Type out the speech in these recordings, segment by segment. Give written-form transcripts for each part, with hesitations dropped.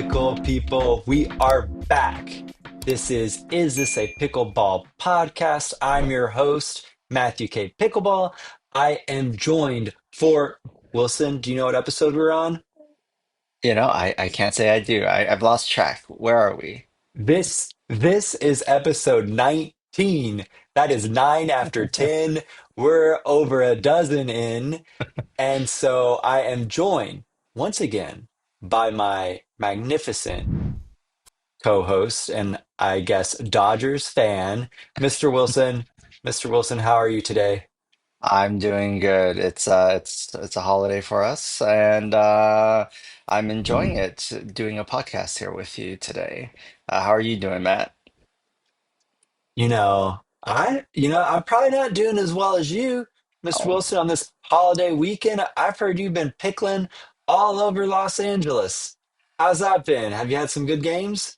pickle people? We are back. This is this a pickleball podcast? I'm your host, Matthew K. Pickleball. I am joined for Wilson. Do you know what episode we're on? I can't say I do. I've lost track. Where are we? This is episode 19. That is nine after 10. We're over a dozen in. And so I am joined once again by my magnificent co-host and I guess Dodgers fan, Mr. Wilson. Mr. Wilson, how are you today? I'm doing good. It's a holiday for us, and I'm enjoying it doing a podcast here with you today. How are you doing, Matt? I'm probably not doing as well as you, Mr. Oh, Wilson, on this holiday weekend. I've heard you've been pickling all over Los Angeles. How's that been? Have you had some good games?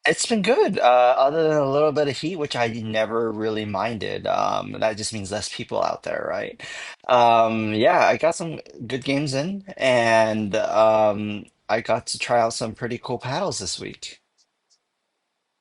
it's been good. Other than a little bit of heat, which I never really minded. That just means less people out there, right? Yeah, I got some good games in, and I got to try out some pretty cool paddles this week.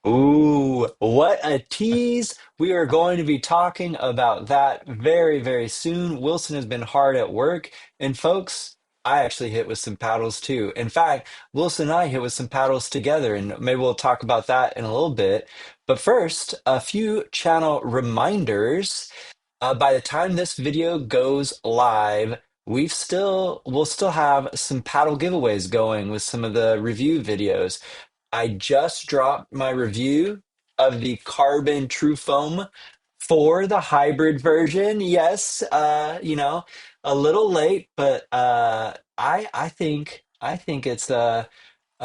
Ooh, what a tease. We are going to be talking about that very, very soon. Wilson has been hard at work. And folks, I actually hit with some paddles too. In fact, Wilson and I hit with some paddles together, and maybe we'll talk about that in a little bit. But first, a few channel reminders. By the time this video goes live, we'll still have some paddle giveaways going with some of the review videos. I just dropped my review of the Carbon True Foam for the hybrid version. Yes, a little late, but I think it's a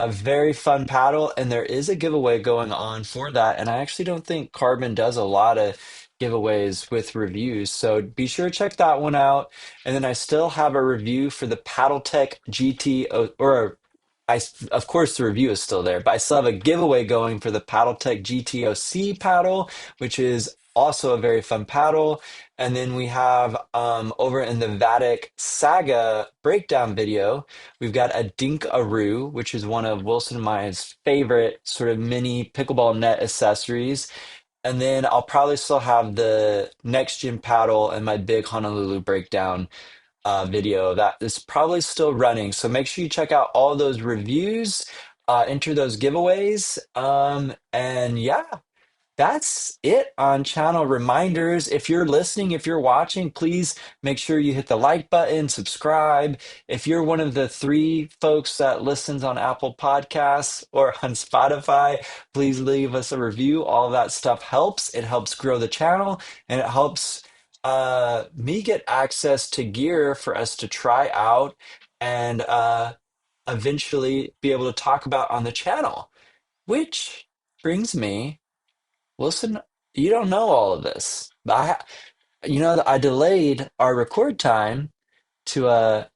very fun paddle, and there is a giveaway going on for that. And I actually don't think Carbon does a lot of giveaways with reviews, so be sure to check that one out. And then I still have a review for the PaddleTech GT, or of course the review is still there, but I still have a giveaway going for the PaddleTech GTOC paddle, which is also a very fun paddle. And then we have over in the Vatic Saga breakdown video. We've got a Dinkaroo, which is one of Wilson and my favorite sort of mini pickleball net accessories. And then I'll probably still have the next gen paddle and my big Honolulu breakdown video that is probably still running. So make sure you check out all those reviews, enter those giveaways. And yeah, that's it on channel reminders. If you're listening, if you're watching, please make sure you hit the like button, subscribe. If you're one of the three folks that listens on Apple Podcasts or on Spotify, please leave us a review. All of that stuff helps. It helps grow the channel and it helps me get access to gear for us to try out and eventually be able to talk about on the channel. Which brings me. Listen, you don't know all of this. I delayed our record time to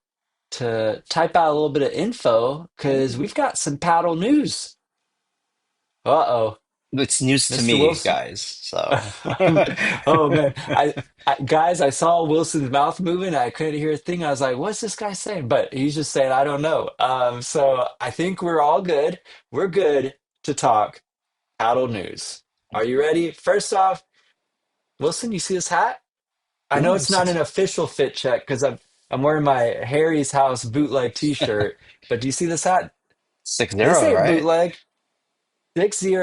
type out a little bit of info because we've got some paddle news. Uh-oh, It's news to Mr. me, Wilson. guys. So, Oh man, guys, I saw Wilson's mouth moving. I couldn't hear a thing. I was like, "What's this guy saying?" But he's just saying, "I don't know." So I think we're all good. We're good to talk paddle news. Are you ready? First off, Wilson, you see this hat? I know ooh, it's not an official fit check because I'm wearing my Harry's House bootleg T-shirt, but do you see this hat? six This zero, ain't right? bootleg. 60.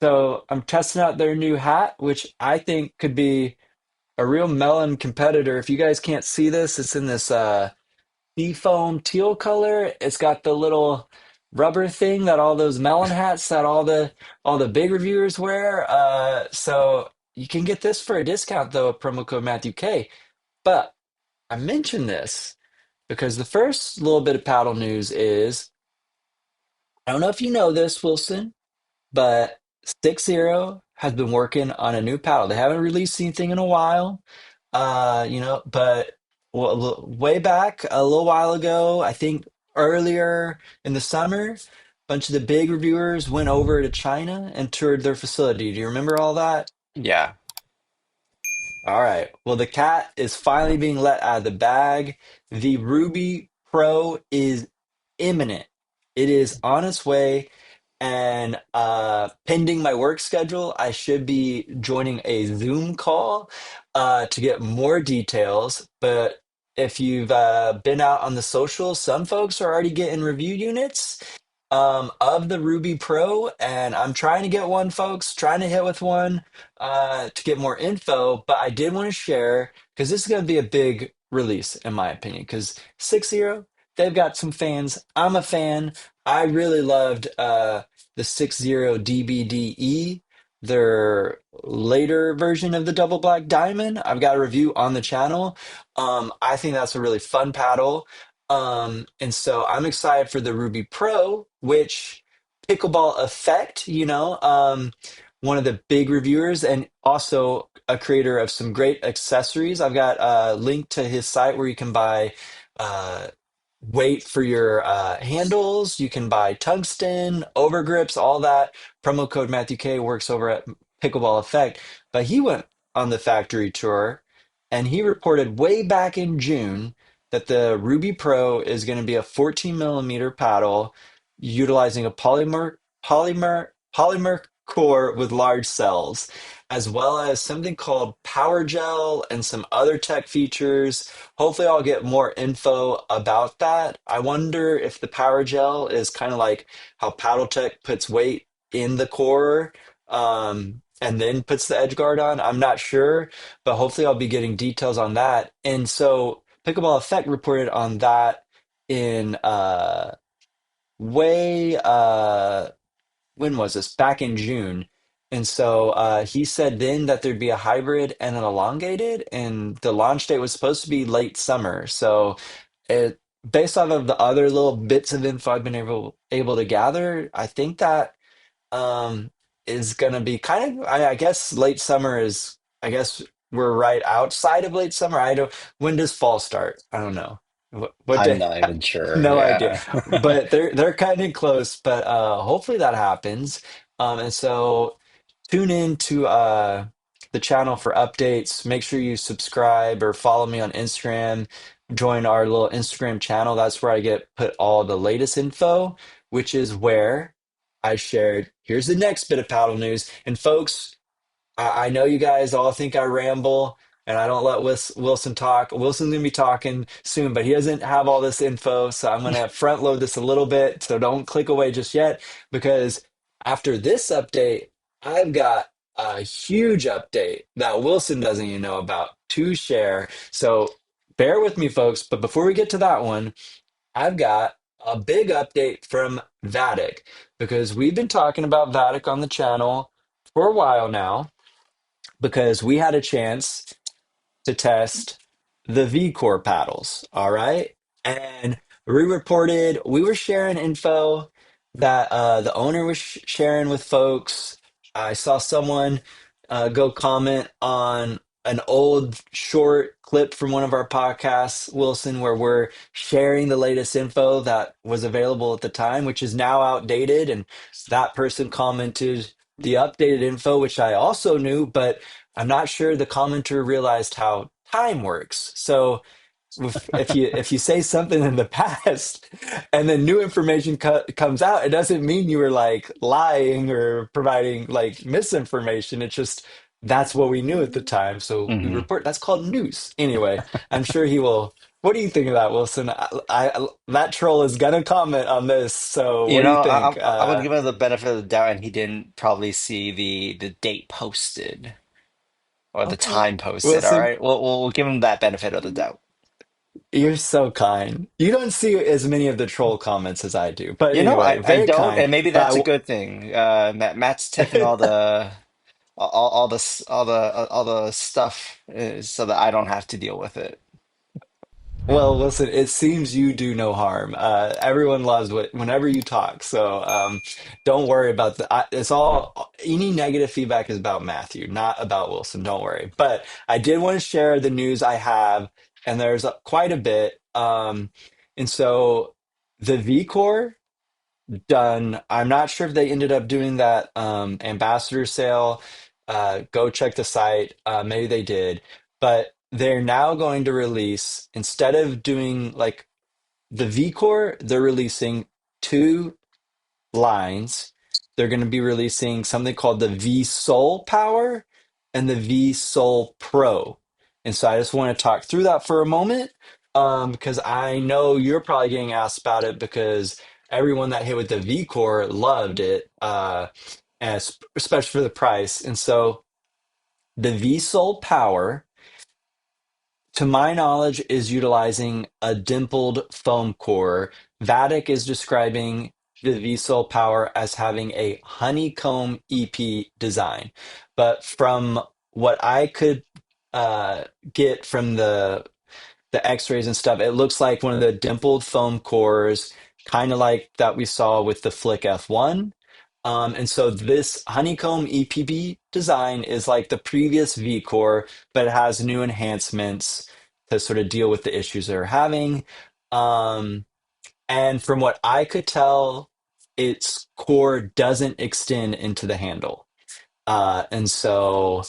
So I'm testing out their new hat, which I think could be a real melon competitor. If you guys can't see this, it's in this seafoam teal color. It's got the little rubber thing that all those melon hats that all the big reviewers wear. So you can get this for a discount though, promo code Matthew K. But I mention this because the first little bit of paddle news is I don't know if you know this, Wilson, but SixZero has been working on a new paddle. They haven't released anything in a while, but way back a little while ago, I think earlier in the summer, a bunch of the big reviewers went over to China and toured their facility. Do you remember all that? Yeah. All right. Well, the cat is finally being let out of the bag. The Ruby Pro is imminent. It is on its way. And pending my work schedule, I should be joining a Zoom call to get more details. But if you've been out on the socials, some folks are already getting review units of the Ruby Pro, and I'm trying to get one, folks, trying to hit with one to get more info. But I did want to share because this is going to be a big release, in my opinion, because 6.0, they've got some fans. I'm a fan. I really loved the 6.0 DBDE, their later version of the Double Black Diamond. I've got a review on the channel. I think that's a really fun paddle. And so I'm excited for the Ruby Pro, which Pickleball Effect, one of the big reviewers and also a creator of some great accessories. I've got a link to his site where you can buy uh, weight for your handles. You can buy tungsten, overgrips, all that. Promo code Matthew K works over at Pickleball Effect. But he went on the factory tour and he reported way back in June that the Ruby Pro is going to be a 14 millimeter paddle utilizing a polymer core with large cells, as well as something called Power Gel and some other tech features. Hopefully, I'll get more info about that. I wonder if the Power Gel is kind of like how Paddle Tech puts weight in the core and then puts the edge guard on. I'm not sure, but hopefully, I'll be getting details on that. And so, Pickleball Effect reported on that in way when was this? Back in June. And so he said then that there'd be a hybrid and an elongated, and the launch date was supposed to be late summer. So it based off of the other little bits of info I've been able to gather, I think that um is gonna be kind of I guess late summer is I guess we're right outside of late summer. I don't when does fall start? I don't know. What I'm day? not even sure. No idea. Yeah. But they're kind of close, but hopefully that happens. And so tune in to the channel for updates. Make sure you subscribe or follow me on Instagram. Join our little Instagram channel. That's where I get put all the latest info, which is where I shared. Here's the next bit of paddle news. And folks, I know you guys all think I ramble and I don't let Wilson talk. Wilson's gonna be talking soon, but he doesn't have all this info, so I'm gonna front load this a little bit. So don't click away just yet, because after this update, I've got a huge update that Wilson doesn't even know about to share. So bear with me, folks. But before we get to that one, I've got a big update from Vatic because we've been talking about Vatic on the channel for a while now because we had a chance to test the V Core paddles. All right. And we reported, we were sharing info that the owner was sharing with folks. I saw someone go comment on an old short clip from one of our podcasts, Wilson, where we're sharing the latest info that was available at the time, which is now outdated. And that person commented the updated info, which I also knew, but I'm not sure the commenter realized how time works. So if you say something in the past and then new information comes out, it doesn't mean you were like lying or providing like misinformation. It's just that's what we knew at the time. So we hmm report. That's called news. Anyway, I'm sure he will. What do you think of that, Wilson? That troll is gonna comment on this. So what You do you know, think? I'm gonna give him the benefit of the doubt, and he didn't probably see the date posted or the Okay, time posted. All Wilson. right, we'll give him that benefit of the doubt. You're so kind. You don't see as many of the troll comments as I do. But You know, anyway, I very don't, kind. and maybe that's a But good thing. Matt's taking all the all the stuff so that I don't have to deal with it. well, listen, it seems you do no harm. Everyone loves whenever you talk. So don't worry about it's all any negative feedback is about Matthew, not about Wilson. Don't worry. But I did want to share the news I have, and there's quite a bit. And so the V Core done. I'm not sure if they ended up doing that ambassador sale. Go check the site. Maybe they did, but they're now going to release instead of doing like the V Core, they're releasing two lines. They're going to be releasing something called the V Soul Power and the V Soul Pro. And so I just want to talk through that for a moment, because I know you're probably getting asked about it because everyone that hit with the V Core loved it, especially for the price. And so the V Soul Power, to my knowledge, is utilizing a dimpled foam core. Vatic is describing the VSOL Power as having a honeycomb EP design. But from what I could uh, get from the X-rays and stuff, it looks like one of the dimpled foam cores, kind of like that we saw with the Flick F1. And so this honeycomb EPB design is like the previous V core, but it has new enhancements to sort of deal with the issues they're having. Um, and from what I could tell, its core doesn't extend into the handle. And so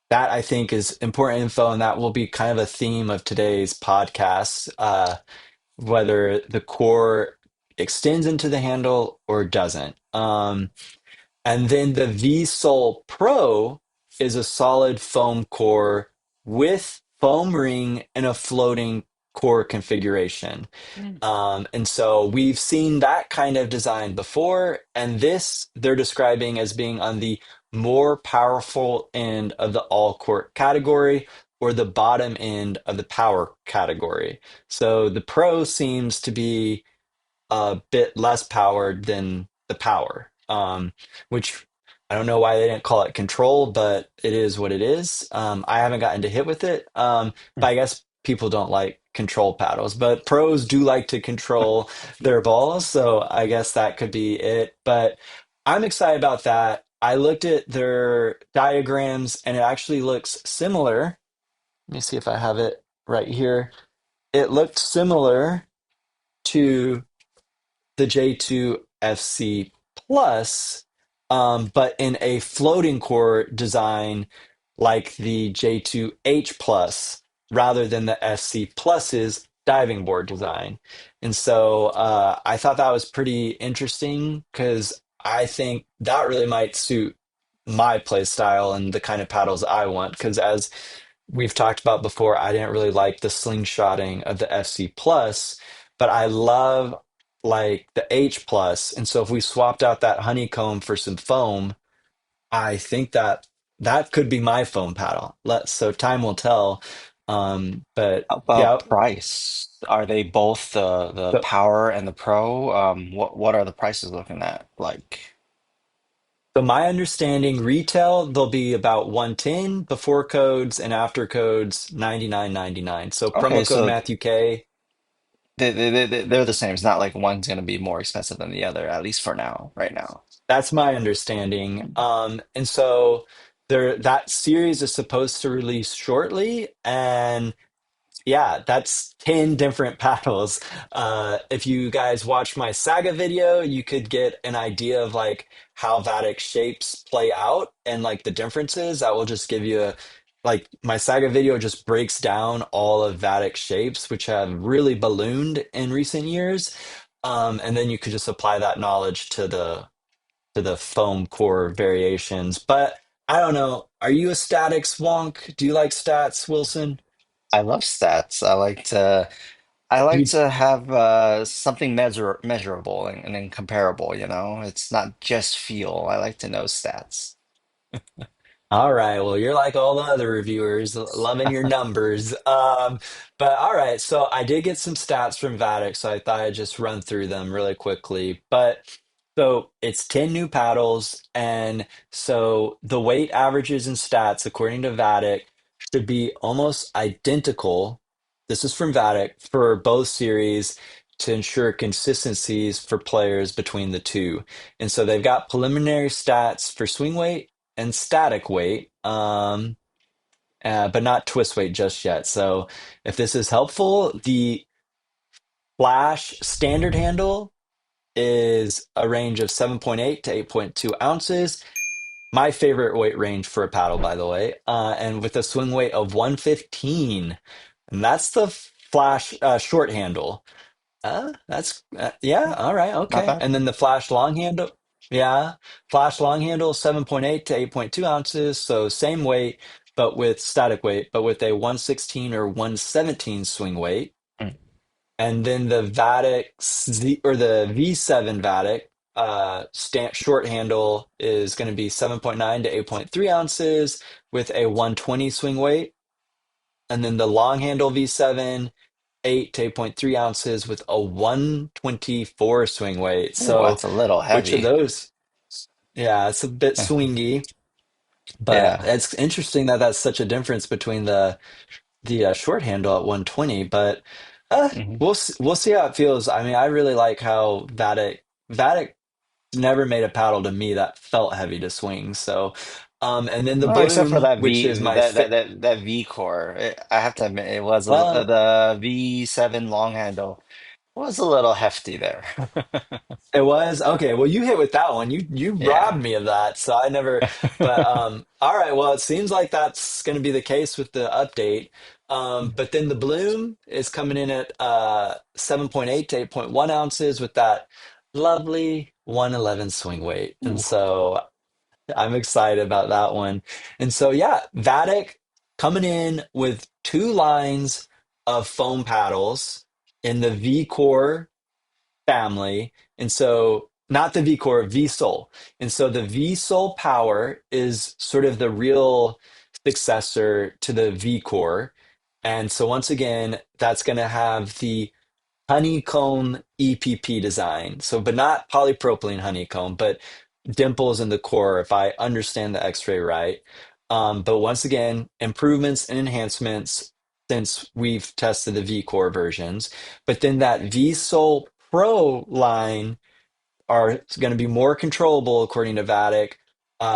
that I think is important info, and that will be kind of a theme of today's podcast, whether the core extends into the handle or doesn't. And then the V-Sol Pro is a solid foam core with foam ring and a floating core configuration. And so we've seen that kind of design before, and this they're describing as being on the more powerful end of the all court category or the bottom end of the power category. So the Pro seems to be a bit less powered than the power, which I don't know why they didn't call it control, but it is what it is. I haven't gotten to hit with it, but I guess people don't like control paddles, but pros do like to control their balls, so I guess that could be it. But I'm excited about that. I looked at their diagrams and it actually looks similar. Let me see if I have it right here. It looked similar to the J2FC Plus, but in a floating core design like the J2H Plus rather than the FC Plus's diving board design. And so I thought that was pretty interesting because I think that really might suit my play style and the kind of paddles I want. Because as we've talked about before, I didn't really like the slingshotting of the FC Plus, but I love like the H Plus. And so if we swapped out that honeycomb for some foam, I think that that could be my foam paddle. So time will tell. But How about yeah, price? Are they both the so, Power and the Pro? What are the prices looking at? Like, so my understanding, retail they'll be about 110 before codes and after codes 99.99. So okay, promo code so Matthew K. they're the same. It's not like one's gonna be more expensive than the other, at least for now, right now. That's my understanding. And so there that series is supposed to release shortly, and yeah, that's 10 different paddles. If you guys watch my Saga video, you could get an idea of like how Vatic shapes play out and like the differences. That will just give you a like my Saga video just breaks down all of Vatic shapes, which have really ballooned in recent years. And then you could just apply that knowledge to the foam core variations. But I don't know. Are you a statics wonk? Do you like stats, Wilson? I love stats. I Do like you to have something measurable and comparable, you know? It's not just feel. I like to know stats. All right. Well, you're like all the other reviewers, loving your numbers. But all right. So I did get some stats from Vatic, so I thought I'd just run through them really quickly. But so it's 10 new paddles, and so the weight averages and stats, according to Vatic, should be almost identical. This is from Vatic for both series to ensure consistencies for players between the two. And so they've got preliminary stats for swing weight and static weight, but not twist weight just yet. So if this is helpful, the Flash standard handle is a range of 7.8 to 8.2 ounces. My favorite weight range for a paddle, by the way, and with a swing weight of 115. And that's the Flash short handle. Yeah, all right, Not okay. bad. And then the flash long handle, yeah, flash long handle 7.8 to 8.2 ounces, so same weight, but with static weight, but with a 116 or 117 swing weight. Mm. And then the Vatic or the V7 Vatic short handle is going to be 7.9 to 8.3 ounces with a 120 swing weight. And then the long handle V7, 8 to 8.3 ounces with a 124 swing weight. Ooh, So that's a little which of heavy. those? Yeah, it's a bit swingy, but Yeah. it's interesting that that's such a difference between the short handle at 120. But Hmm. we'll see how it feels. I mean, I really like how Vatic never made a paddle to me that felt heavy to swing. So, and then the Well, except for Bloom, that which is V my that fit. that that that V core. I have to admit, it was Well, the V7 long handle was a little hefty there. it was okay. Well, you hit with that one. You Yeah. robbed me of that, so I never. But all right. Well, it seems like that's going to be the case with the update. But then the Bloom is coming in at 7.8 to 8.1 ounces with that lovely 111 swing weight, and Ooh. so I'm excited about that one. And so yeah, Vatic coming in with two lines of foam paddles in the V Core family. And so, not the V Core, V Soul. And so, the V Soul Power is sort of the real successor to the V Core. And so, once again, that's going to have the honeycomb EPP design. So, but not polypropylene honeycomb, but dimples in the core, if I understand the X-ray right. But once again, improvements and enhancements since we've tested the V Core versions. But then that V Soul Pro line are going to be more controllable, according to Vatic.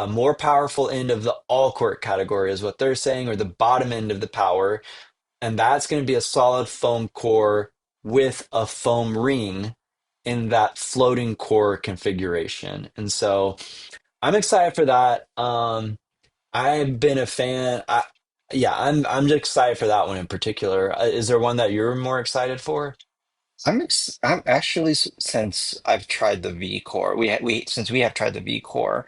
More powerful end of the all court category is what they're saying, or the bottom end of the power, and that's going to be a solid foam core with a foam ring in that floating core configuration. And so I'm excited for that. I've been a fan. Yeah, I'm just excited for that one in particular. Is there one that you're more excited for? I'm actually since I've tried the V core. We since we have tried the V core.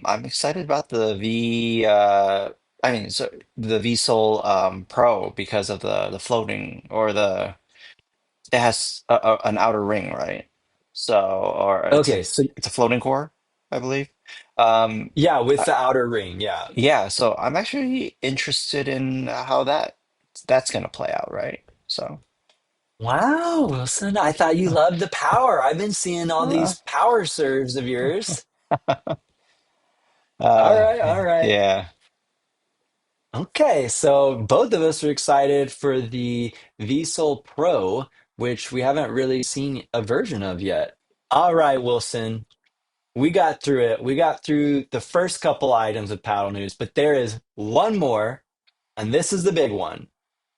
I'm excited about the I mean, so the VSOL Pro because of the floating or the it has an outer ring, right? So, or Okay, so it's a floating core, I believe. Um, yeah, with uh, the outer ring, yeah. yeah, so I'm actually interested in how that's gonna play out, right? So, Wow, Wilson, I thought you loved the power. I've been seeing all uh, these power serves of yours. All right. yeah. Okay, so both of us are excited for the VSOL Pro, which we haven't really seen a version of yet. All right, Wilson, we got through it. We got through the first couple items of paddle news, but there is one more, and this is the big one.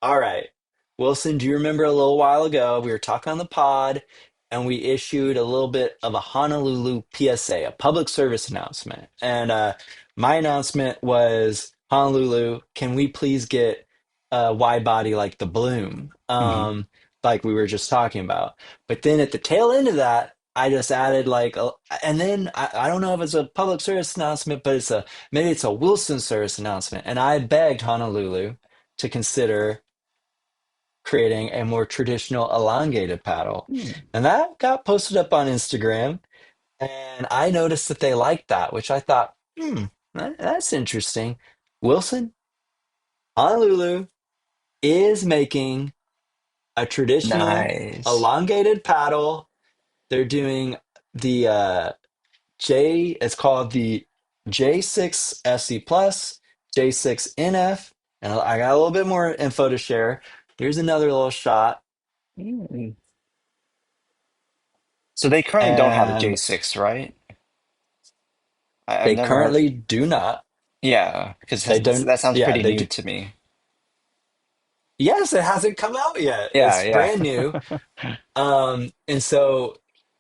All right. Wilson, do you remember a little while ago we were talking on the pod and we issued a little bit of a Honolulu PSA, a public service announcement. And my announcement was Honolulu, can we please get a wide body like the Bloom, Hmm. like we were just talking about. But then at the tail end of that, I just added and then I don't know if it's a public service announcement, but maybe it's a Wilson service announcement. And I begged Honolulu to consider creating a more traditional elongated paddle. And that got posted up on Instagram. And I noticed that they liked that, which I thought, that's interesting. Wilson, Honolulu is making a traditional Nice. elongated paddle. They're doing the it's called the J6 SC Plus, J6NF. And I got a little bit more info to share. Here's another little shot. Mm. So they currently don't have the And J6, right? I've they never heard. currently do not. Yeah, because They don't. that sounds Yeah, pretty they new do. to me. Yes, it hasn't come out yet. Yeah, It's yeah. brand new. And so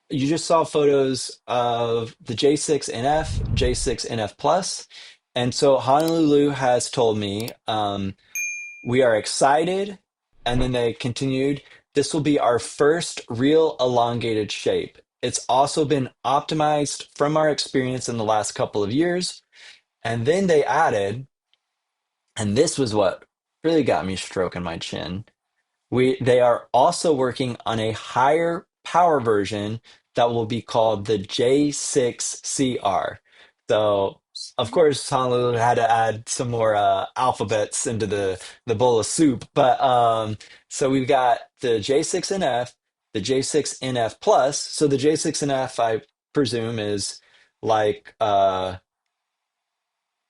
you just saw photos of the J6NF, J6NF Plus. And so Honolulu has told me, we are excited. And then they continued. this will be our first real elongated shape. It's also been optimized from our experience in the last couple of years. And then they added, and this was what really got me stroking my chin. They are also working on a higher power version that will be called the J6CR. So, of course, Honolulu had to add some more alphabets into the bowl of soup. But so we've got the J6NF, the J6NF Plus. So the J6NF, I presume, is like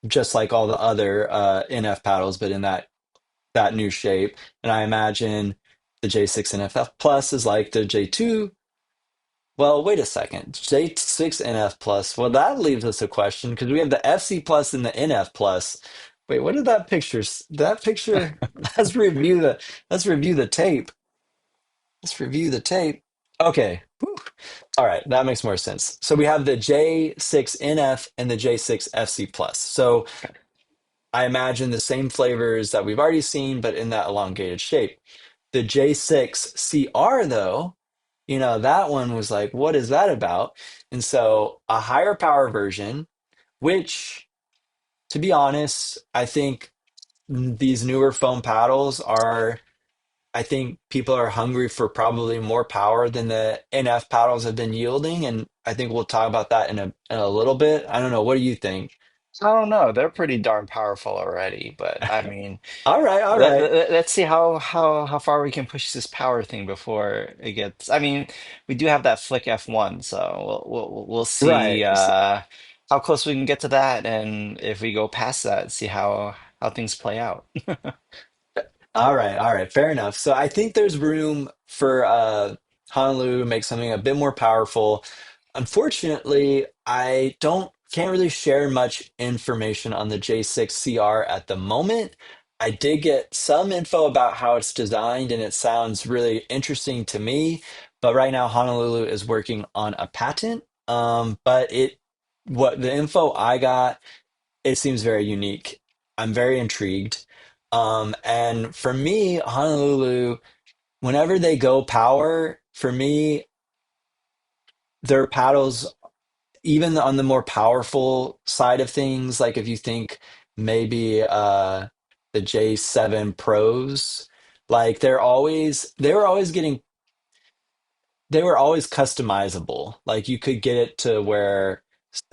just like all the other NF paddles, but in that new shape. And I imagine the J6NF Plus is like the J2. Well, wait a second. J6NF Plus. Well, that leaves us a question because we have the FC Plus and the NF Plus. Wait, what did that picture? That picture. Let's review the. Let's review the tape. Let's review the tape. Okay. Whew. All right, that makes more sense. So we have the J6NF and the J6FC Plus. So I imagine the same flavors that we've already seen, but in that elongated shape. The J6CR, though, that one was like, what is that about? And so a higher power version, which, to be honest, I think these newer foam paddles are, I think people are hungry for probably more power than the NF paddles have been yielding. And I think we'll talk about that in a little bit. I don't know. What do you think? I don't know. They're pretty darn powerful already, but I mean, All right, all right. let's see how far we can push this power thing before it gets. I mean, we do have that Flick F1, so we'll see Right. how close we can get to that, and if we go past that, see how things play out. All right, all right, fair enough. So I think there's room for Honolulu to make something a bit more powerful. Unfortunately, I don't can't really share much information on the J6CR at the moment. I did get some info about how it's designed, and it sounds really interesting to me. But right now, Honolulu is working on a patent. But what the info I got, it seems very unique. I'm very intrigued. And for me, Honolulu, whenever they go power, for me, their paddles, even on the more powerful side of things, like if you think maybe the J7 Pros, like they were always customizable. Like you could get it to where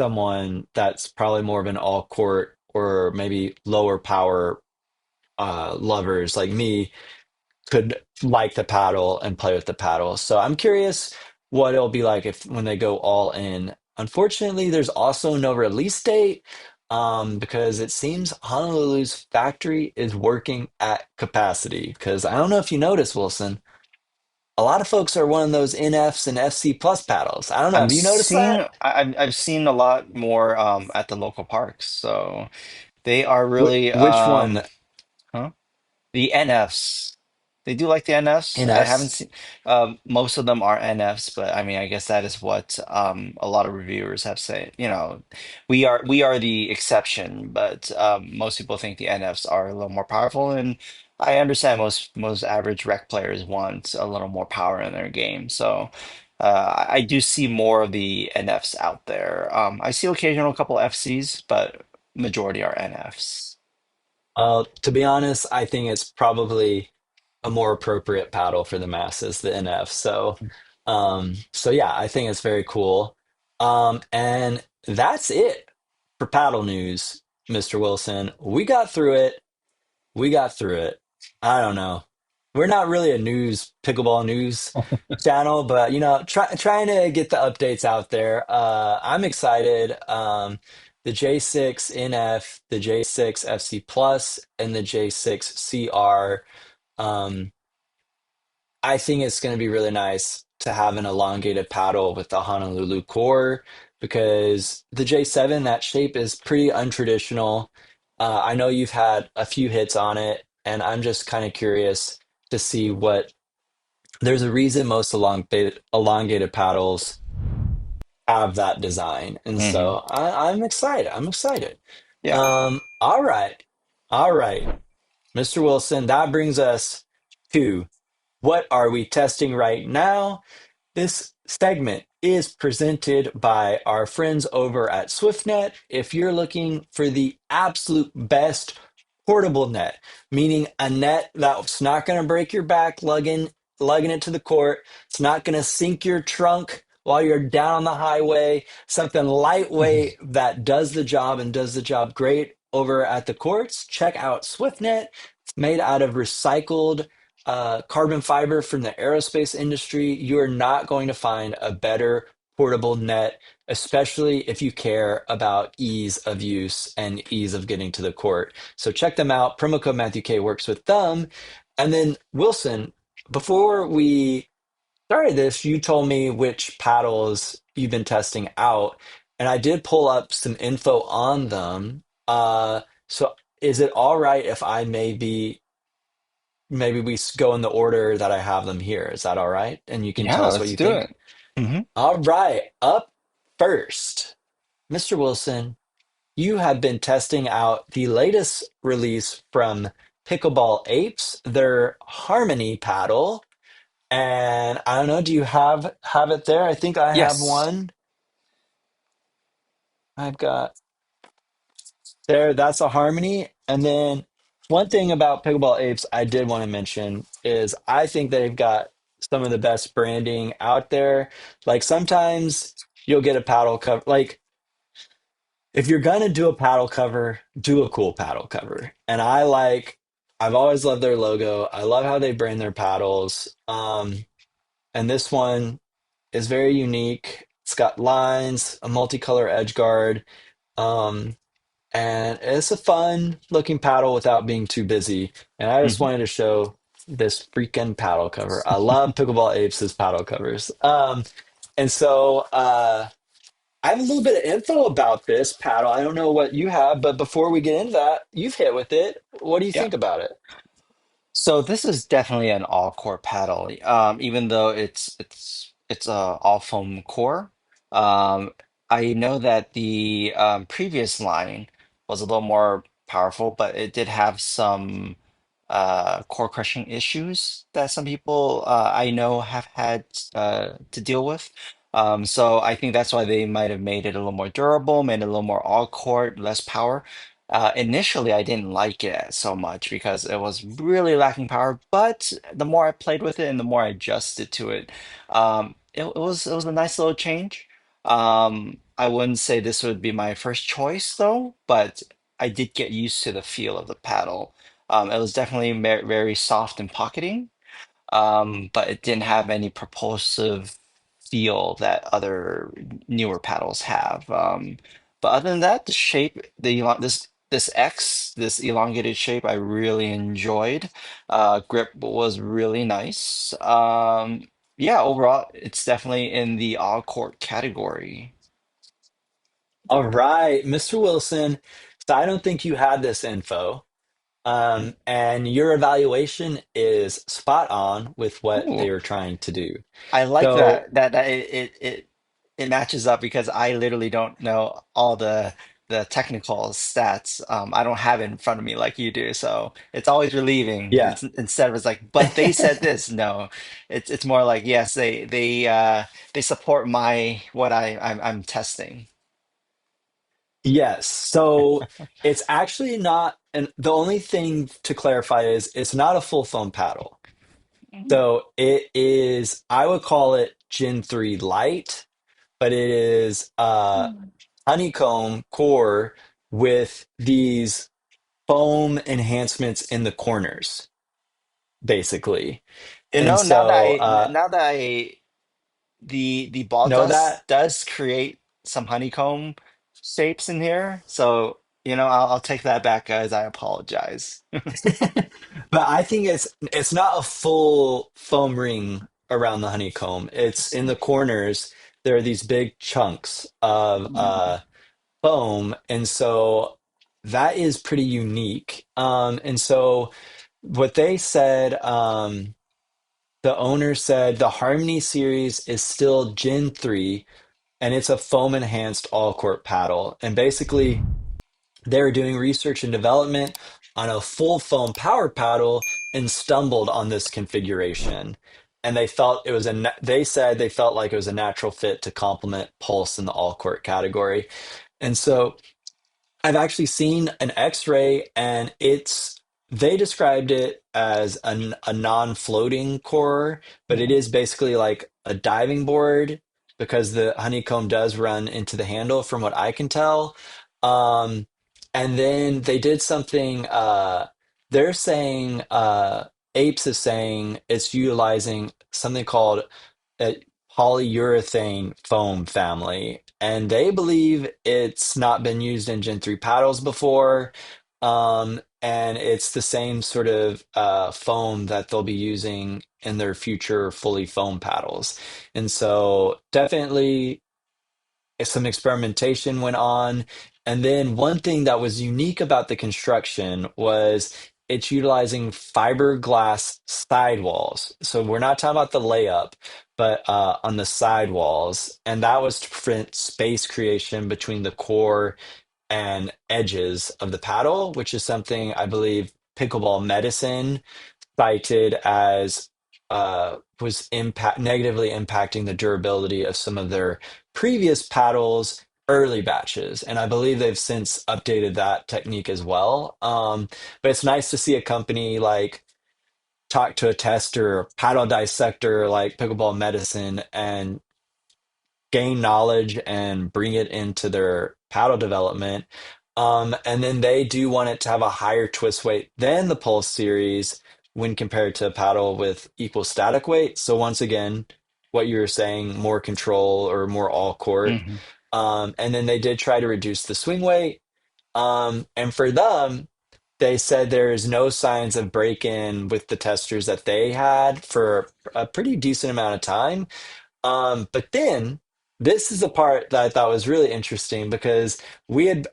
someone that's probably more of an all court or maybe lower power lovers like me could like the paddle and play with the paddle. So I'm curious what it'll be like if when they go all in. Unfortunately, there's also no release date because it seems Honolulu's factory is working at capacity. Because I don't know if you noticed, Wilson, a lot of folks are one of those NFs and FC plus paddles. I don't know. I'm Have you noticed seeing that? I've seen a lot more at the local parks, so they are really Which one? huh? The NFs. They do like the NFs. I haven't NFs? seen most of them are NFs, but I mean I guess that is what a lot of reviewers have said. You know, we are the exception, but most people think the NFs are a little more powerful, and I understand most average rec players want a little more power in their game. So I do see more of the NFs out there. I see occasional couple FCs, but majority are NFs. To be honest, I think it's probably a more appropriate paddle for the masses, the NF. So yeah, I think it's very cool. And that's it for paddle news, Mr. Wilson. We got through it. We got through it. I don't know. We're not really a pickleball news channel, but trying to get the updates out there. I'm excited. The J6NF, the J6 FC Plus, and the J6 CR. Um, I think it's going to be really nice to have an elongated paddle with the Honolulu core because the J7, that shape is pretty untraditional. I know you've had a few hits on it, and I'm just kind of curious to see what there's a reason most elongated paddles have that design. And Hmm. so I'm excited. I'm excited. Yeah. All right. All right. Mr. Wilson, that brings us to What are we testing right now? This segment is presented by our friends over at SwiftNet. If you're looking for the absolute best portable net, meaning a net that's not going to break your back lugging it to the court, it's not going to sink your trunk while you're down on the highway, something lightweight that does the job and does the job great over at the courts, check out SwiftNet. It's made out of recycled carbon fiber from the aerospace industry. You are not going to find a better portable net, especially if you care about ease of use and ease of getting to the court. So check them out. Promo code Matthew K works with them. And then Wilson, before we started this, you told me which paddles you've been testing out, and I did pull up some info on them. So is it all right if I maybe we go in the order that I have them here? Is that all right? And you can Yeah, tell us what let's you do think. it. Hmm. All right, up first, Mr. Wilson, you have been testing out the latest release from Pickleball Apes, their Harmony paddle. And I don't know, do you have it there? I think I have Yes. one. I've got there, that's a Harmony. And then one thing about Pickleball Apes I did want to mention is I think they've got some of the best branding out there. Like sometimes you'll get a paddle cover. Like if you're gonna do a paddle cover, do a cool paddle cover. And I've always loved their logo. I love how they brand their paddles. And this one is very unique. It's got lines, a multicolor edge guard. Um, and it's a fun looking paddle without being too busy. And I just Hmm. wanted to show this freaking paddle cover. I love Pickleball Apes' paddle covers. And so I have a little bit of info about this paddle. I don't know what you have, but before we get into that, you've hit with it. What do you Yeah. think about it? So this is definitely an all core paddle. Even though it's a all foam core. Um, I know that the previous line was a little more powerful, but it did have some core crushing issues that some people I know have had to deal with. So I think that's why they might have made it a little more durable, made it a little more all core, less power. Initially, I didn't like it so much because it was really lacking power. But the more I played with it and the more I adjusted to it, it was a nice little change. I wouldn't say this would be my first choice though, but I did get used to the feel of the paddle. It was definitely very soft and pocketing, but it didn't have any propulsive feel that other newer paddles have. But other than that, the shape, this elongated shape, I really enjoyed. Grip was really nice. Yeah, overall, it's definitely in the all court category. All right, Mr. Wilson. So I don't think you had this info. And your evaluation is spot on with what Ooh. they were trying to do. I like So, that it matches up because I literally don't know all the technical stats. I don't have it in front of me like you do, so it's always relieving. yeah. It's instead of it's like, but they said this. No, it's more like yes, they support my what I'm testing. Yes. So it's actually not, and the only thing to clarify is it's not a full foam paddle. So it is, I would call it Gen 3 light, but it is honeycomb core with these foam enhancements in the corners, basically. You And know, so now that I the ball know dust that. does create some honeycomb shapes in here. So, I'll take that back, guys. I apologize. But I think it's not a full foam ring around the honeycomb. It's in the corners. There are these big chunks of foam, and so that is pretty unique. And so what they said, the owner said the Harmony series is still Gen 3, and it's a foam enhanced all court paddle. And basically, they're doing research and development on a full foam power paddle and stumbled on this configuration. And they felt it was they said they felt like it was a natural fit to complement Pulse in the all court category. And so I've actually seen an X-ray, and they described it as a non-floating core, but it Mhm. is basically like a diving board because the honeycomb does run into the handle, from what I can tell. Um, and then they did something. They're saying Apes is saying it's utilizing something called a polyurethane foam family, and they believe it's not been used in Gen 3 paddles before. And it's the same sort of foam that they'll be using in their future fully foam paddles. And so definitely some experimentation went on. And then one thing that was unique about the construction was it's utilizing fiberglass sidewalls. So we're not talking about the layup, but on the sidewalls. And that was to prevent space creation between the core and edges of the paddle, which is something I believe Pickleball Medicine cited as was negatively impacting the durability of some of their previous paddles early batches, and I believe they've since updated that technique as well. But it's nice to see a company like talk to a tester or paddle dissector like Pickleball Medicine and gain knowledge and bring it into their paddle development. And then they do want it to have a higher twist weight than the Pulse series when compared to a paddle with equal static weight. So once again, what you were saying, more control or more all court. Mhm. And then they did try to reduce the swing weight. And for them, they said there is no signs of break-in with the testers that they had for a pretty decent amount of time. But then this is the part that I thought was really interesting because we had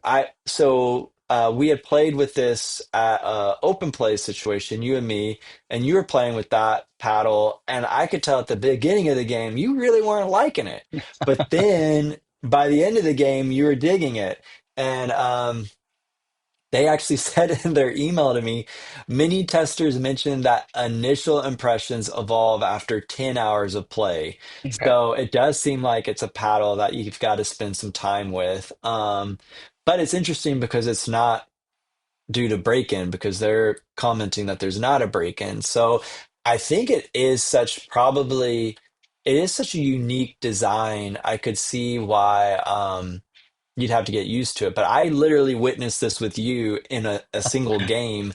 played with this at a open play situation, you and me, and you were playing with that paddle, and I could tell at the beginning of the game you really weren't liking it. But then by the end of the game, you were digging it. And they actually said in their email to me, many testers mentioned that initial impressions evolve after 10 hours of play. Okay. So it does seem like it's a paddle that you've got to spend some time with. But it's interesting because it's not due to break-in, because they're commenting that there's not a break-in. So I think it is such a unique design. I could see why you'd have to get used to it. But I literally witnessed this with you in a single game.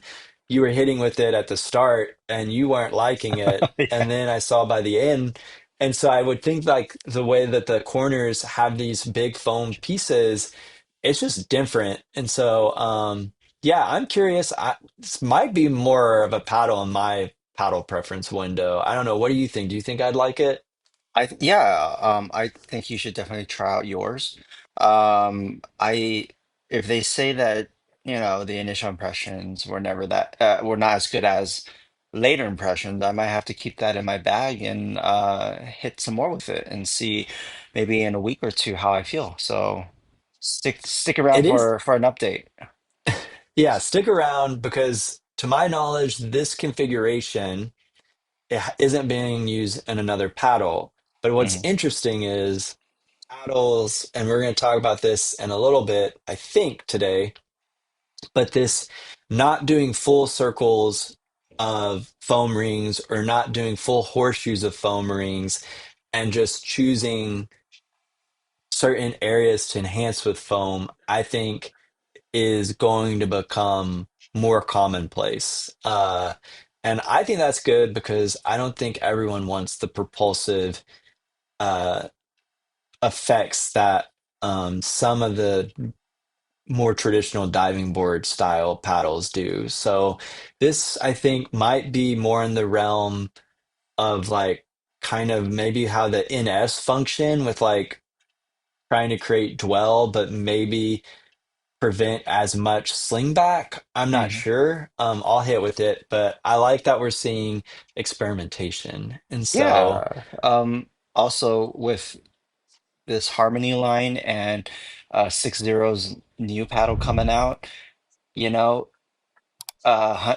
You were hitting with it at the start and you weren't liking it. Yeah. And then I saw by the end. And so I would think like the way that the corners have these big foam pieces, it's just different. And so, yeah, I'm curious. This might be more of a paddle in my paddle preference window. I don't know. What do you think? Do you think I'd like it? Yeah, I think you should definitely try out yours. I if they say that, the initial impressions were not as good as later impressions, I might have to keep that in my bag and hit some more with it and see maybe in a week or two how I feel. So stick around It is. for an update. Yeah, stick around because to my knowledge, this configuration isn't being used in another paddle. But what's Hmm. interesting is paddles, and we're going to talk about this in a little bit, I think, today, but this not doing full circles of foam rings or not doing full horseshoes of foam rings and just choosing certain areas to enhance with foam, I think is going to become more commonplace. And I think that's good because I don't think everyone wants the propulsive uh, effects that some of the more traditional diving board style paddles do. So this, I think, might be more in the realm of like kind of maybe how the NS function with like trying to create dwell, but maybe prevent as much sling back. I'm not Hmm. sure. I'll hit with it, but I like that we're seeing experimentation. And so Yeah. Also with this Harmony line and SixZero's new paddle coming out. You know, uh,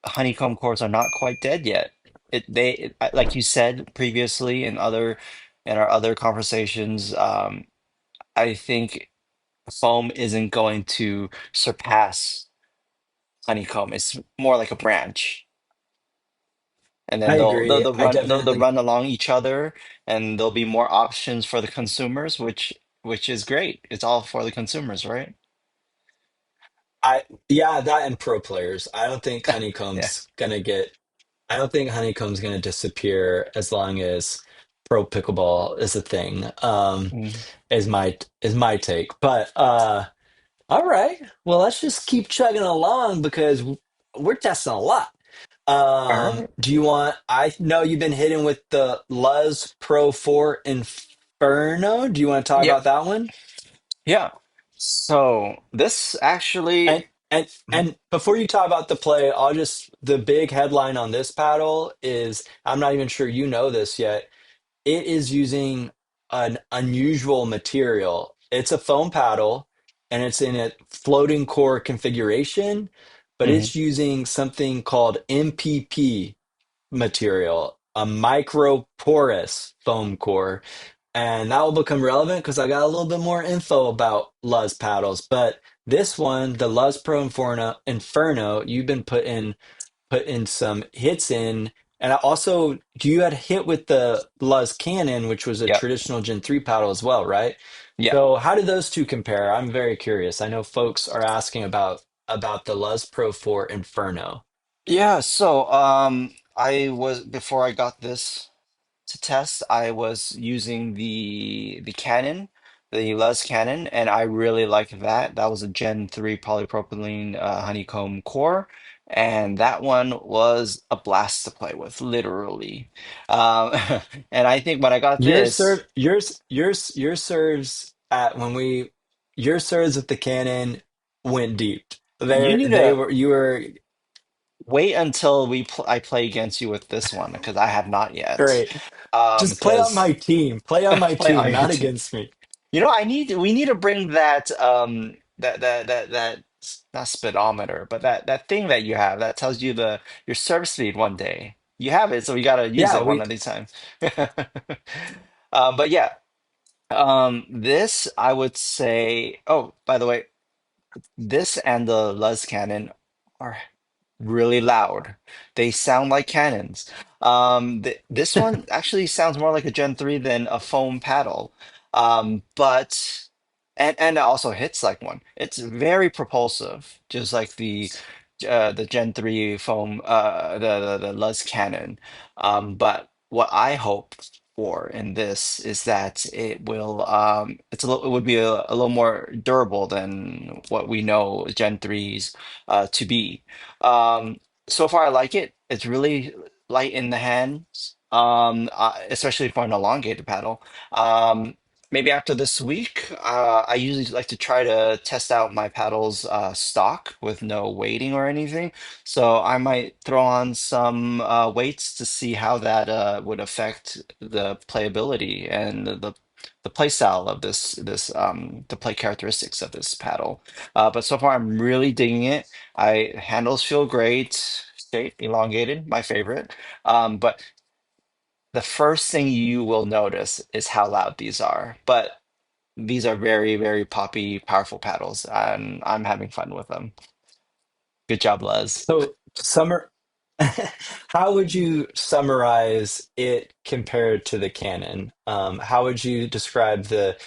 honeycomb cores are not quite dead yet. Like you said previously in our other conversations, I think foam isn't going to surpass honeycomb. It's more like a branch, and then I agree. I they'll definitely run along each other, and there'll be more options for the consumers, which is great. It's all for the consumers, right? I yeah, that and pro players. Yeah. I don't think honeycomb's gonna disappear as long as pro pickleball is a thing. Mm. Is my take. But all right. Well, let's just keep chugging along because we're testing a lot. All right. Do you want? I know you've been hitting with the Luzz Pro 4 Inferno. Do you want to talk Yep. about that one? Yeah. So this And actually, and and before you talk about the play, the big headline on this paddle is I'm not even sure you know this yet. It is using an unusual material. It's a foam paddle and it's in a floating core configuration, but mhm, it's using something called MPP material, a microporous foam core. And that will become relevant because I got a little bit more info about Luzz paddles. But this one, the Luzz Pro Inferno, you've been putting some hits in. And I also, you had hit with the Luzz Cannon, which was a yep. traditional Gen 3 paddle as well, right? Yeah. So how do those two compare? I'm very curious. I know folks are asking about the Luzz Pro 4 Inferno. Yeah, so I was before I got this to test, I was using the Canon, the Luz Canon, and I really liked that. That was a Gen 3 polypropylene honeycomb core, and that one was a blast to play with, literally. Um, and I think when I got this, Your serves at when we your serves with the cannon went deep. you need They to were you were wait until I play against you with this one because I have not yet. great. Just play on my Because team. Play on my play team, on your not team. against me. You know, we need to bring that not speedometer, but that thing that you have that tells you the your service speed one day. You have it, so we gotta use Yeah, it one we of these times. But yeah, this I would say. Oh, by the way, this and the Luz Cannon are really loud. They sound like cannons. This one actually sounds more like a Gen 3 than a foam paddle. But and it also hits like one. It's very propulsive, just like the Gen 3 foam the Luz Cannon. But what I hope for in this is that it would be a little more durable than what we know Gen 3s to be. So far, I like it. It's really light in the hands, especially for an elongated paddle. Um, Maybe after this week, I usually like to try to test out my paddles stock with no weighting or anything. So I might throw on some weights to see how that would affect the playability and the play style of the play characteristics of this paddle. But so far, I'm really digging it. I handles feel great, straight, elongated, my favorite. But the first thing you will notice is how loud these are. But these are very, very poppy, powerful paddles, and I'm having fun with them. Good job, Les. so summer how would you summarize it compared to the cannon? How would you describe the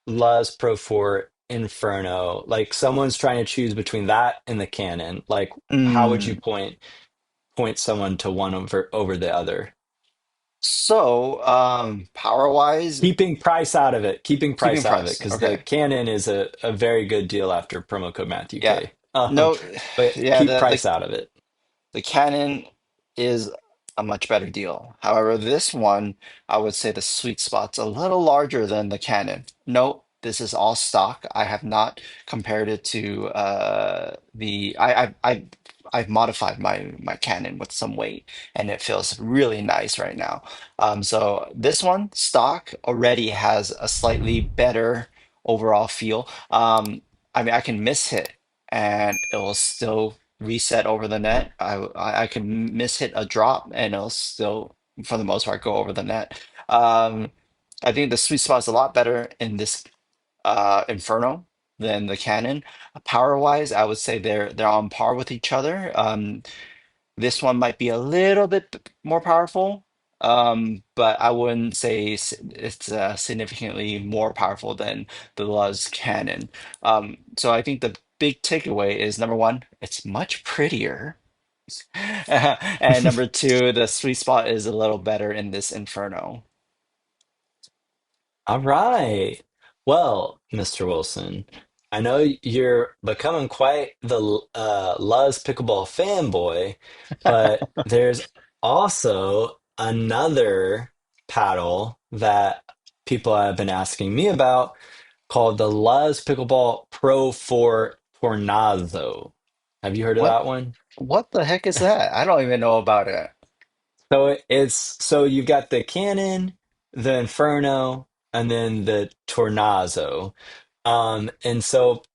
Luz Pro 4 Inferno? Like someone's trying to choose between that and the cannon. Like how would you Mm. point someone to one over the other? So, power wise, Keeping keeping price out of it, price. because the Okay. Canon is a very good deal after promo code Matthew Yeah. K. No, But yeah, keep price out of it. the Canon is a much better deal. However, this one, I would say the sweet spot's a little larger than the Canon. No, this is all stock. I have not compared it to I've modified my Canon with some weight, and it feels really nice right now. So this one, stock, already has a slightly better overall feel. I mean, I can miss hit, and it will still reset over the net. I could hit a drop and it'll still, for the most part, go over the net. Um, I think the sweet spot is a lot better in this Inferno than the Canon. Power wise, I would say they're on par with each other. This one might be a little bit more powerful, but I wouldn't say it's significantly more powerful than the Luzz Canon. So I think the big takeaway is number one, it's much prettier. And number two, the sweet spot is a little better in this Inferno. All right. Well, Mr. Wilson, I know you're becoming quite the Luz Pickleball fanboy, but there's also another paddle that people have been asking me about called the Luz Pickleball Pro 4 Tornazo. Have you heard of What that one? what the heck is that? I don't even know about it. So you've got the Cannon, the Inferno, and then the Tornazo.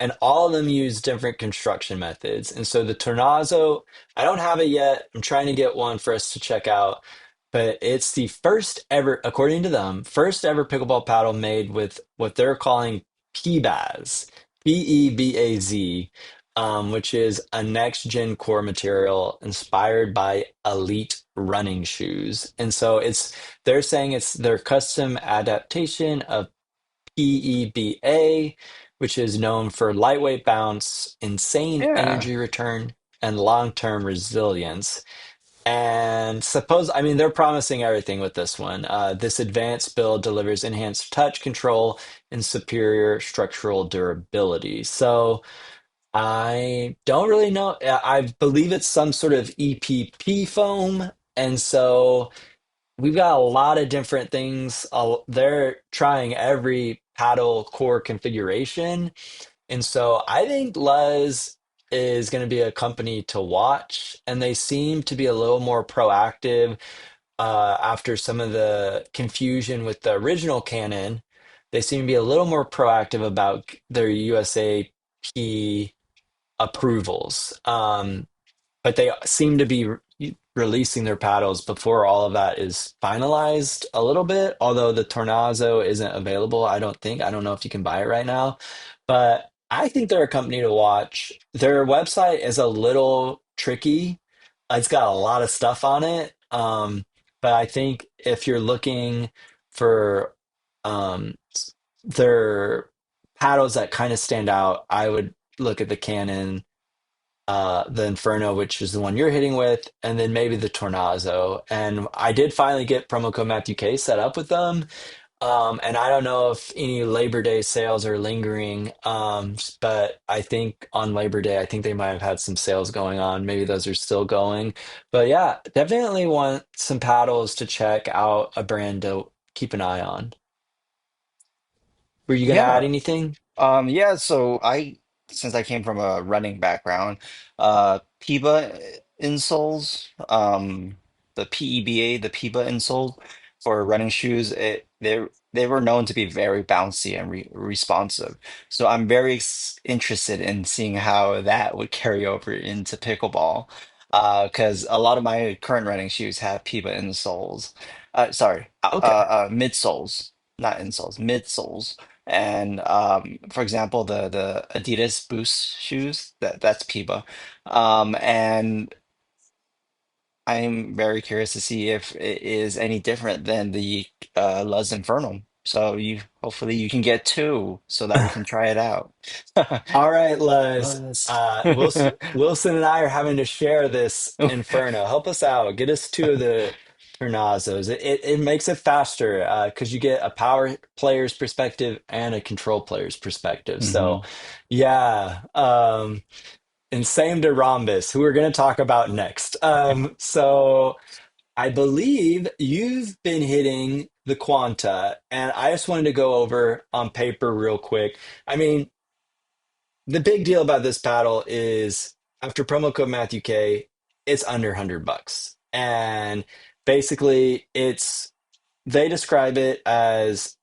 And all of them use different construction methods. And so the Tornazo, I don't have it yet. I'm trying to get one for us to check out, but it's the first ever, according to them, first ever pickleball paddle made with what they're calling PBAZ, PEBAZ, which is a next gen core material inspired by elite running shoes. And so they're saying it's their custom adaptation of PEBA, which is known for lightweight bounce, insane Yeah. energy return, and long-term resilience. And I mean, they're promising everything with this one. This advanced build delivers enhanced touch control and superior structural durability. So I don't really know. I believe it's some sort of EPP foam. And so we've got a lot of different things. They're trying every paddle core configuration. And so I think Luz is going to be a company to watch. And they seem to be a little more proactive after some of the confusion with the original Canon. They seem to be a little more proactive about their USAP approvals. But they seem to be releasing their paddles before all of that is finalized a little bit, although the Tornazo isn't available, I don't think. I don't know if you can buy it right now, but I think they're a company to watch. Their website is a little tricky. It's got a lot of stuff on it. But I think if you're looking for um, their paddles that kind of stand out, I would look at the Canon, the Inferno, which is the one you're hitting with, and then maybe the Tornazo. And I did finally get promo code Matthew K set up with them. And I don't know if any Labor Day sales are lingering, but I think on Labor Day, I think they might have had some sales going on. Maybe those are still going. But yeah, definitely want some paddles to check out, a brand to keep an eye on. Were you going to add Yeah. anything? Yeah, so since I came from a running background, PIBA insoles, the PEBA, the PIBA insole for running shoes, they were known to be very bouncy and responsive. So I'm very interested in seeing how that would carry over into pickleball. Because a lot of my current running shoes have PIBA insoles. Sorry, Okay. midsoles, not insoles, midsoles. And for example, the Adidas Boost shoes, that's PIBA. And I'm very curious to see if it is any different than the Luz Inferno. So hopefully you can get two so that we can try it out. All right, Les. Luz. Wilson and I are having to share this Inferno. Help us out. Get us two of the Tornazos. It makes it faster because you get a power player's perspective and a control player's perspective. So, Hmm. yeah. And same to Rhombus, who we're going to talk about next. So I believe you've been hitting the Quanta, and I just wanted to go over on paper real quick. I mean, the big deal about this paddle is after promo code Matthew K, it's under $100. And basically they describe it as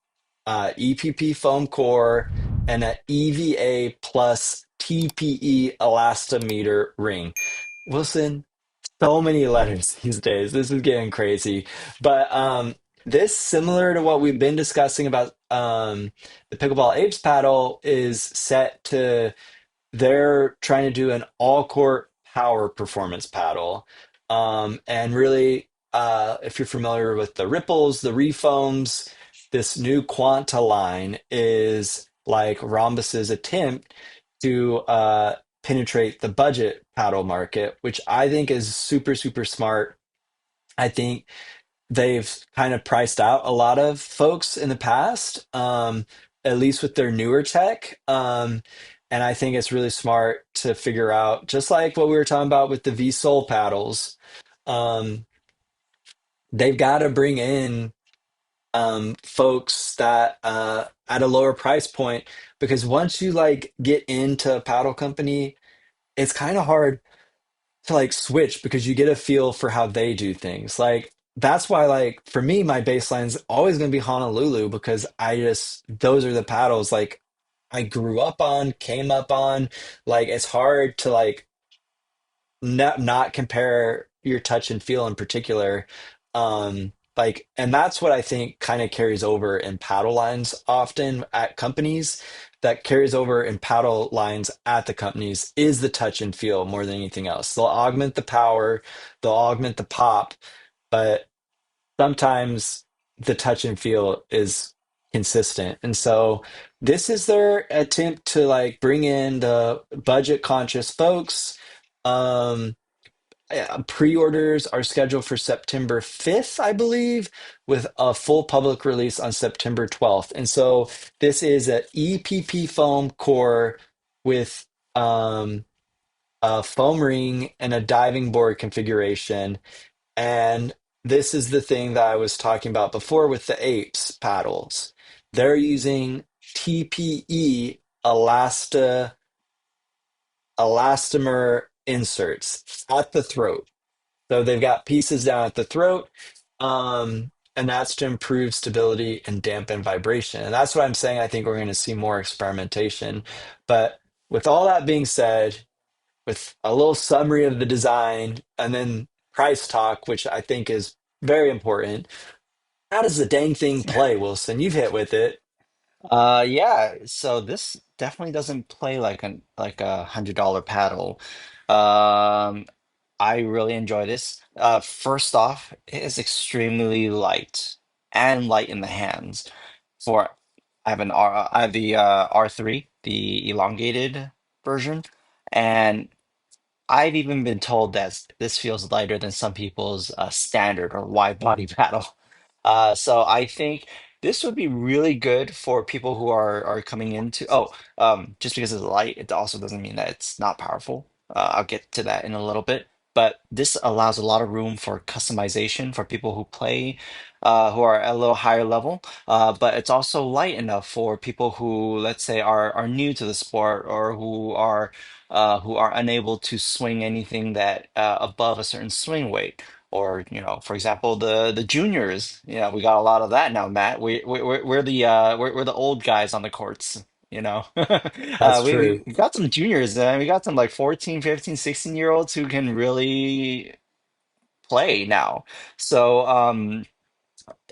EPP foam core and a EVA plus TPE elastometer ring. Wilson, so many letters these days. This is getting crazy. But this, similar to what we've been discussing about the Pickleball Apes paddle, is set to they're trying to do an all court power performance paddle. And really, if you're familiar with the ripples, the refoams, this new Quanta line is like Rhombus's attempt to penetrate the budget paddle market, which I think is super, super smart. I think they've kind of priced out a lot of folks in the past, at least with their newer tech. And I think it's really smart to figure out, just like what we were talking about with the V-Soul paddles, um, they've got to bring in folks that at a lower price point, because once you like get into a paddle company, it's kind of hard to like switch because you get a feel for how they do things. Like that's why like for me my baseline's always going to be Honolulu because I just those are the paddles like I grew up on, came up on. Like it's hard to like not compare your touch and feel in particular. Like and that's what I think kind of carries over in paddle lines often at companies, that carries over in paddle lines at the companies is the touch and feel more than anything else. They'll augment the power, they'll augment the pop, but sometimes the touch and feel is consistent. And so this is their attempt to like bring in the budget conscious folks. Um, Pre-orders are scheduled for September 5th, I believe, with a full public release on September 12th. And so this is an EPP foam core with a foam ring and a diving board configuration. And this is the thing that I was talking about before with the apes paddles. They're using TPE elastomer inserts at the throat. So they've got pieces down at the throat, and that's to improve stability and dampen vibration. And that's what I'm saying. I think we're going to see more experimentation. But with all that being said, with a little summary of the design and then price talk, which I think is very important. How does the dang thing play, Wilson? You've hit with it. Yeah, so this definitely doesn't play like a $100 paddle. Um, I really enjoy this. First off, it is extremely light and light in the hands. For I have the R3, the elongated version, and I've even been told that this feels lighter than some people's standard or wide body paddle. So I think this would be really good for people who are coming into. Just because it's light, it also doesn't mean that it's not powerful. I'll get to that in a little bit. But this allows a lot of room for customization for people who play, who are at a little higher level. But it's also light enough for people who, let's say, are new to the sport or who are unable to swing anything that above a certain swing weight. Or, for example, the juniors. We got a lot of that now, Matt. We're the old guys on the courts. That's We true. got some juniors, we got some like 14, 15, 16 year olds who can really play now. So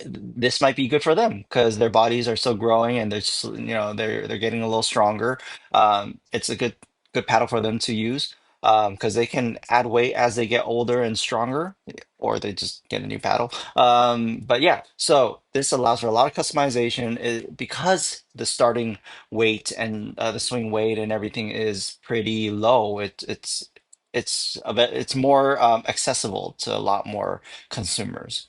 this might be good for them because their bodies are still growing and they're getting a little stronger. It's a good paddle for them to use because they can add weight as they get older and stronger, or they just get a new paddle. But yeah, so this allows for a lot of customization because the starting weight and the swing weight and everything is pretty low. It's more accessible to a lot more consumers.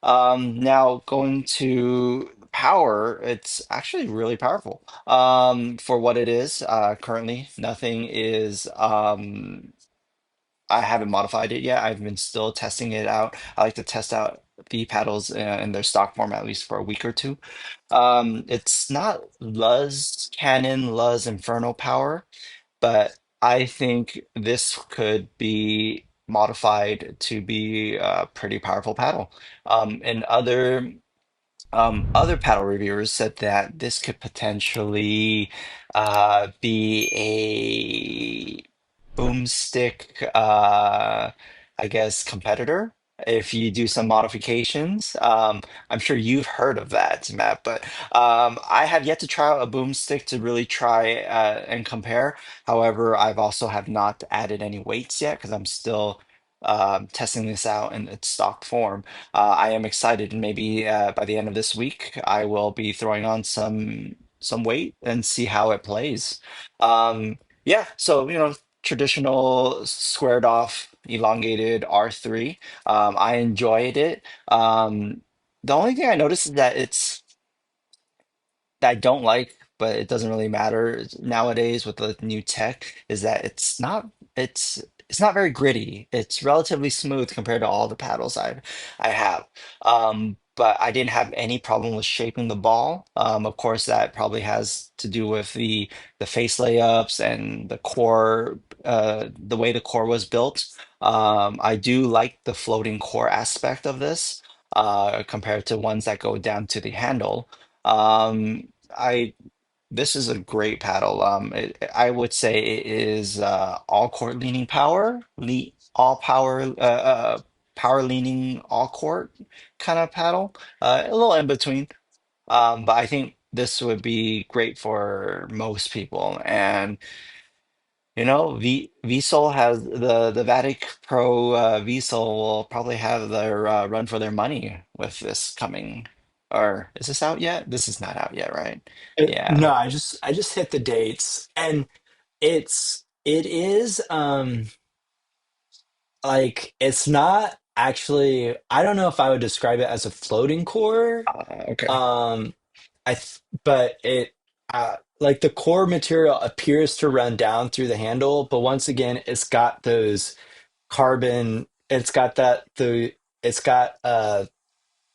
Now going to power, it's actually really powerful. For what it is, currently nothing is I haven't modified it yet. I've been still testing it out. I like to test out the paddles in their stock form at least for a week or two. It's not Luzz Inferno power, but I think this could be modified to be a pretty powerful paddle. In other Other paddle reviewers said that this could potentially be a boomstick, I guess, competitor if you do some modifications. I'm sure you've heard of that, Matt, but I have yet to try out a boomstick to really try and compare. However, I've also have not added any weights yet because I'm still testing this out in its stock form. I am excited, and maybe by the end of this week, I will be throwing on some weight and see how it plays. Yeah, so traditional squared off, elongated R3. I enjoyed it. The only thing I noticed is that I don't like, but it doesn't really matter nowadays with the new tech, is that it's not very gritty. It's relatively smooth compared to all the paddles I have. But I didn't have any problem with shaping the ball. Of course, that probably has to do with the face layups and the core, the way the core was built. I do like the floating core aspect of this, compared to ones that go down to the handle. I This is a great paddle. I would say it is all court leaning power, all power, power leaning all court kind of paddle. A little in between. But I think this would be great for most people. And VSOL has the Vatic Pro VSOL will probably have their run for their money with this coming. Or is this out yet? This is not out yet, right? Yeah. No, I just hit the dates, and it is like it's not actually, I don't know if I would describe it as a floating core. Okay. Um but it like the core material appears to run down through the handle, but once again, it's got those carbon, it's got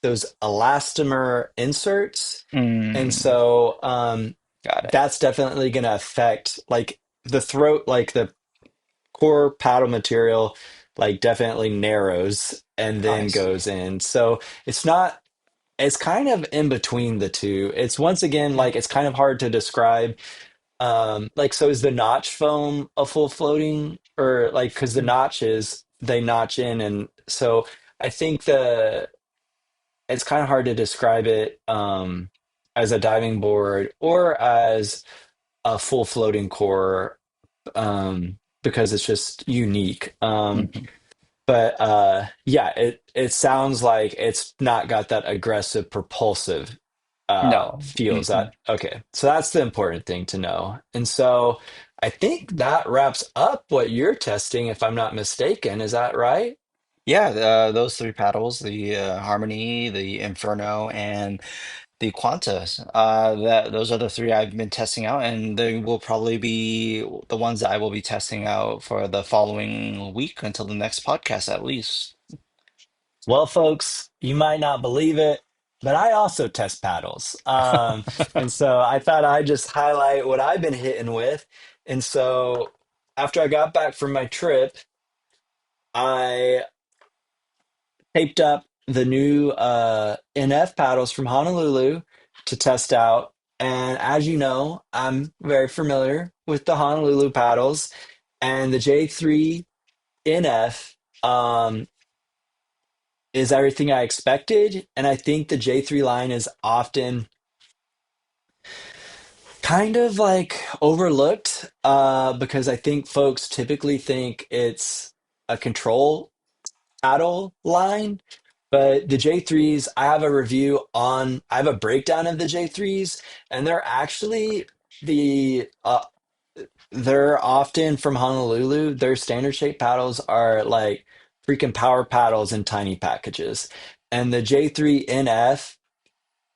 those elastomer inserts. And Mm, so got it. that's definitely going to affect like the throat, like the core paddle material, like definitely narrows and I then see. goes in. So it's not, it's kind of in between the two. It's once again, Okay. like it's kind of hard to describe. Like, so is the notch foam a full floating, or like, because the Mm, notches, they notch in. And so I think it's kind of hard to describe it as a diving board or as a full floating core, because it's just unique. mhm. But yeah, it sounds like it's not got that aggressive propulsive No. feels. Mm-mm. That okay, so that's the important thing to know. And so I think that wraps up what you're testing, if I'm not mistaken. Is that right? Yeah, those three paddles, the Harmony, the Inferno, and the Quantas. Those are the three I've been testing out, and they will probably be the ones that I will be testing out for the following week until the next podcast, at least. Well, folks, you might not believe it, but I also test paddles. And so I thought I'd just highlight what I've been hitting with. And so after I got back from my trip, I taped up the new NF paddles from Honolulu to test out. And as you know, I'm very familiar with the Honolulu paddles, and the J3NF is everything I expected. And I think the J3 line is often kind of like overlooked, because I think folks typically think it's a control paddle line. But the J3s, I have a breakdown of the J3s, and the they're often from Honolulu. Their standard shape paddles are like freaking power paddles in tiny packages. And the J3NF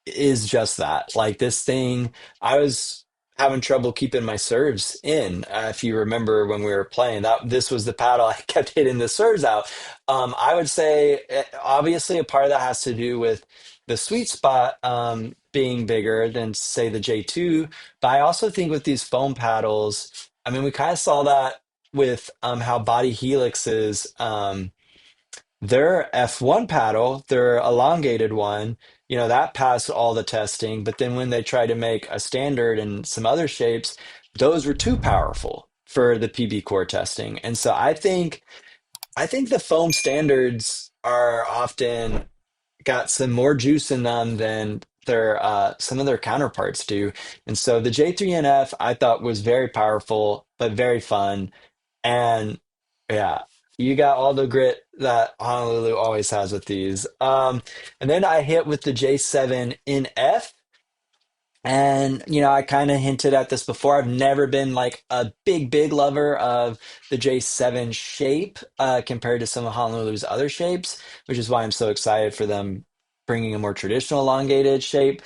is just that. Like this thing, I was having trouble keeping my serves in. If you remember when we were playing, that this was the paddle I kept hitting the serves out. I would say obviously a part of that has to do with the sweet spot being bigger than say the J2, but I also think with these foam paddles, I mean we kind of saw that with how Body Helix's their F1 paddle, their elongated one. that passed all the testing. But then when they tried to make a standard and some other shapes, those were too powerful for the PB core testing. And so I think the foam standards are often got some more juice in them than their some of their counterparts do. And so the J3NF I thought was very powerful, but very fun. And yeah, you got all the grit that Honolulu always has with these. And then I hit with the J7NF. And, I kind of hinted at this before. I've never been like a big, big lover of the J7 shape compared to some of Honolulu's other shapes, which is why I'm so excited for them bringing a more traditional elongated shape.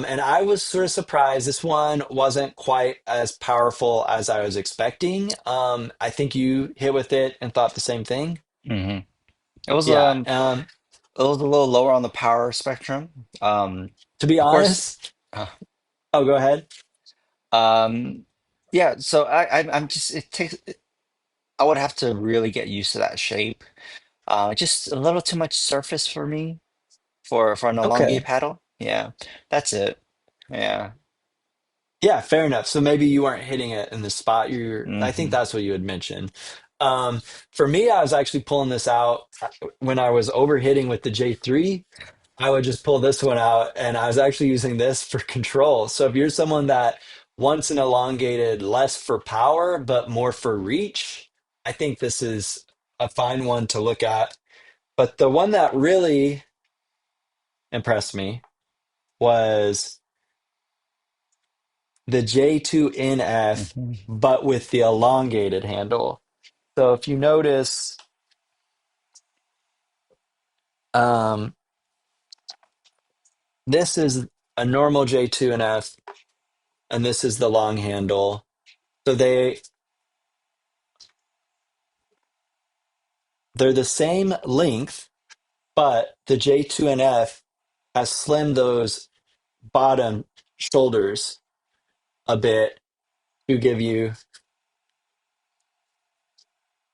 And I was sort of surprised this one wasn't quite as powerful as I was expecting. I think you hit with it and thought the same thing. Hmm. It was Yeah. it was a little lower on the power spectrum. To be Of course, honest, uh, oh, go ahead. um, yeah. So I'm just it takes. I would have to really get used to that shape. Just a little too much surface for me for an elongated Okay. paddle. Yeah, that's it. Yeah. Yeah, fair enough. So maybe you weren't hitting it in the spot I think Hmm. that's what you had mentioned. Um, for me, I was actually pulling this out when I was overhitting with the J3. I would just pull this one out and I was actually using this for control. So if you're someone that wants an elongated less for power, but more for reach, I think this is a fine one to look at. But the one that really impressed me was the J2NF, Hmm. but with the elongated handle. So if you notice, um, this is a normal J2NF, and this is the long handle. So they're the same length, but the J2NF has slimmed those bottom shoulders a bit to give you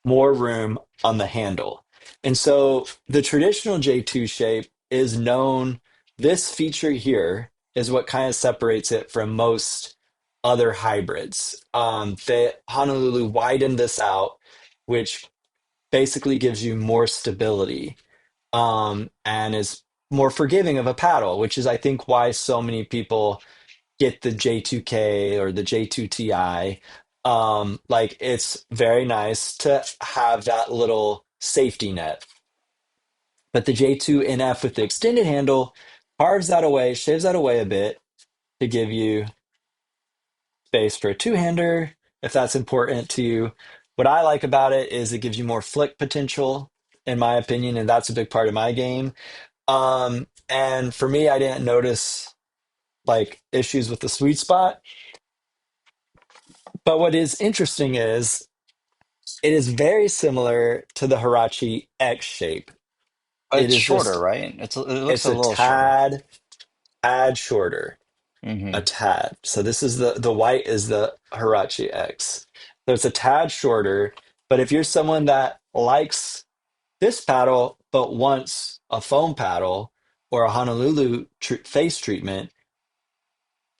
more room on the handle. And so the traditional J2 shape is known, this feature here is what kind of separates it from most other hybrids. Honolulu widened this out, which basically gives you more stability and is more forgiving of a paddle, which is, I think, why so many people get the J2K or the J2TI. Like it's very nice to have that little safety net. But the J2NF with the extended handle carves that away, shaves that away a bit to give you space for a two-hander if that's important to you. What I like about it is it gives you more flick potential, in my opinion, and that's a big part of my game. And for me, I didn't notice like issues with the sweet spot. But what is interesting is it is very similar to the Hirachi X shape. But It it's is shorter, just, right? It looks it's a a little shorter. tad shorter, a Hmm. tad. So this is the white is the Hirachi X. So it's a tad shorter. But if you're someone that likes this paddle but wants a foam paddle or a Honolulu face treatment,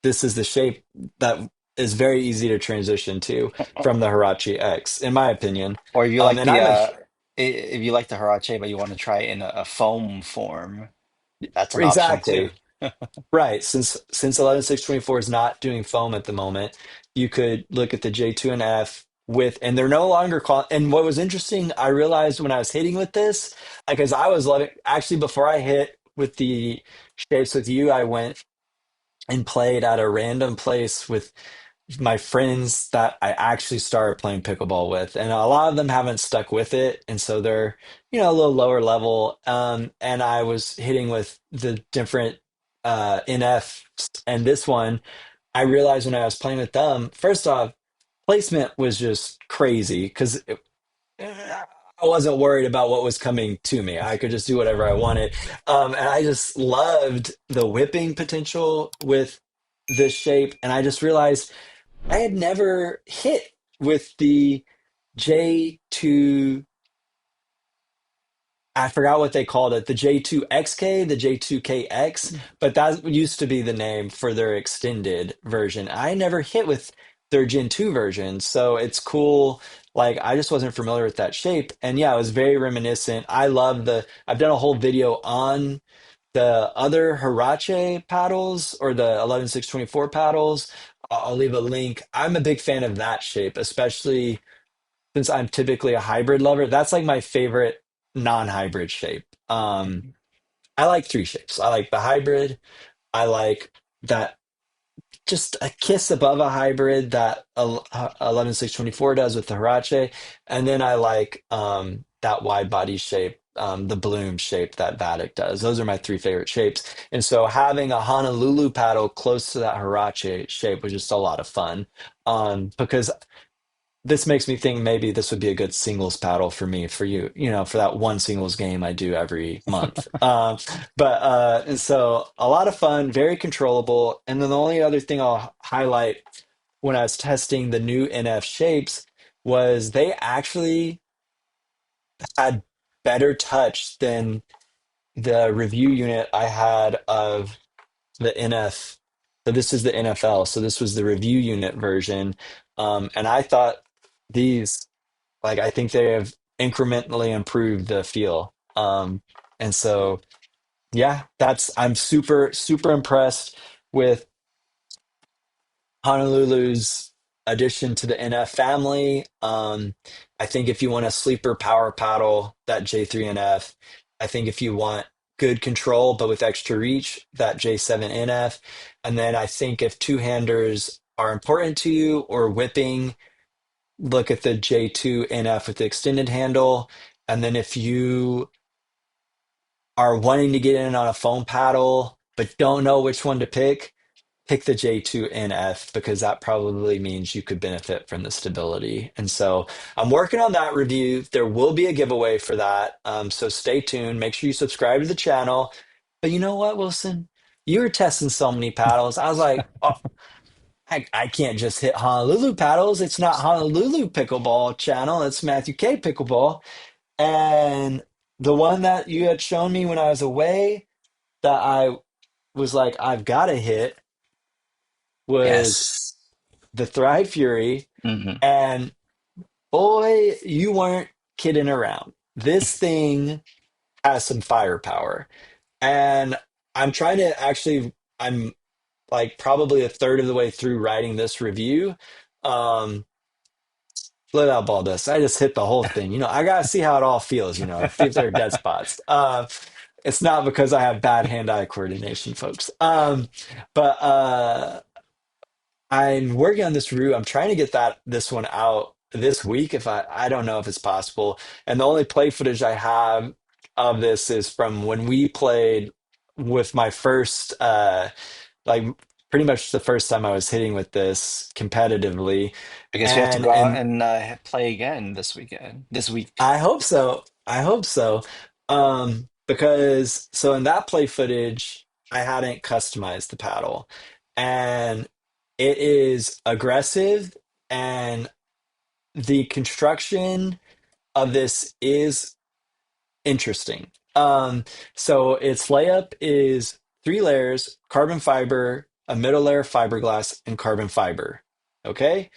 this is the shape that is very easy to transition to from the Hirachi X, in my opinion. Or if you like And the I'm a if you like the Harache, but you want to try it in a foam form, that's an option too. exactly right. Since 11624 is not doing foam at the moment, you could look at the J2NF with, and they're no longer call. And what was interesting, I realized when I was hitting with this, like as I was loving, actually before I hit with the shapes with you, I went and played at a random place with my friends that I actually started playing pickleball with, and a lot of them haven't stuck with it, and so they're a little lower level. And I was hitting with the different NFs, and this one I realized when I was playing with them. First off, placement was just crazy because I wasn't worried about what was coming to me. I could just do whatever I wanted. And I just loved the whipping potential with this shape. And I just realized I had never hit with the J2, I forgot what they called it, the J2XK, the J2KX, but that used to be the name for their extended version. I never hit with their Gen 2 version, so it's cool. Like, I just wasn't familiar with that shape. And yeah, it was very reminiscent. I've done a whole video on the other Hirache paddles or the 11624 paddles. I'll leave a link. I'm a big fan of that shape, especially since I'm typically a hybrid lover. That's like my favorite non-hybrid shape. I like three shapes. I like the hybrid. I like that just a kiss above a hybrid that 11624 does with the Hirache. And then I like that wide body shape, the bloom shape that Vatic does. Those are my three favorite shapes. And so having a Honolulu paddle close to that Hirache shape was just a lot of fun. Because this makes me think maybe this would be a good singles paddle for me, for you, for that one singles game I do every month. And so a lot of fun, very controllable. And then the only other thing I'll highlight when I was testing the new NF shapes was they actually had better touch than the review unit I had of the NF. So this is the NFL. So this was the review unit version. And I thought these like I think they have incrementally improved the feel. And so yeah, that's I'm super, super impressed with Honolulu's addition to the NF family. I think if you want a sleeper power paddle, that J3NF. I think if you want good control but with extra reach, that J7NF. And then I think if two-handers are important to you or whipping, look at the J2NF with the extended handle. And then if you are wanting to get in on a foam paddle but don't know which one to pick the J2NF because that probably means you could benefit from the stability. And so I'm working on that review. There will be a giveaway for that. So stay tuned. Make sure you subscribe to the channel. But you know what, Wilson? You were testing so many paddles. I was like, oh, I can't just hit Honolulu paddles. It's not Honolulu Pickleball channel. It's Matthew K Pickleball. And the one that you had shown me when I was away that I was like, I've got to hit was Yes. the ThriveFury. Hmm. And boy, you weren't kidding around. This thing has some firepower. And I'm like probably a third of the way through writing this review. Um, Let out ball dust. I just hit the whole thing. I gotta see how it all feels. See if there are dead spots. It's not because I have bad hand-eye coordination, folks. But I'm working on this route. I'm trying to get this one out this week. If I don't know if it's possible. And the only play footage I have of this is from when we played with my first, like pretty much the first time I was hitting with this competitively. I guess we have to And go out and and play again this weekend, this week. I hope so. I hope so. Because so in that play footage, I hadn't customized the paddle. And it is aggressive and the construction of this is interesting. So its layup is three layers, carbon fiber, a middle layer of fiberglass, and carbon fiber. Okay?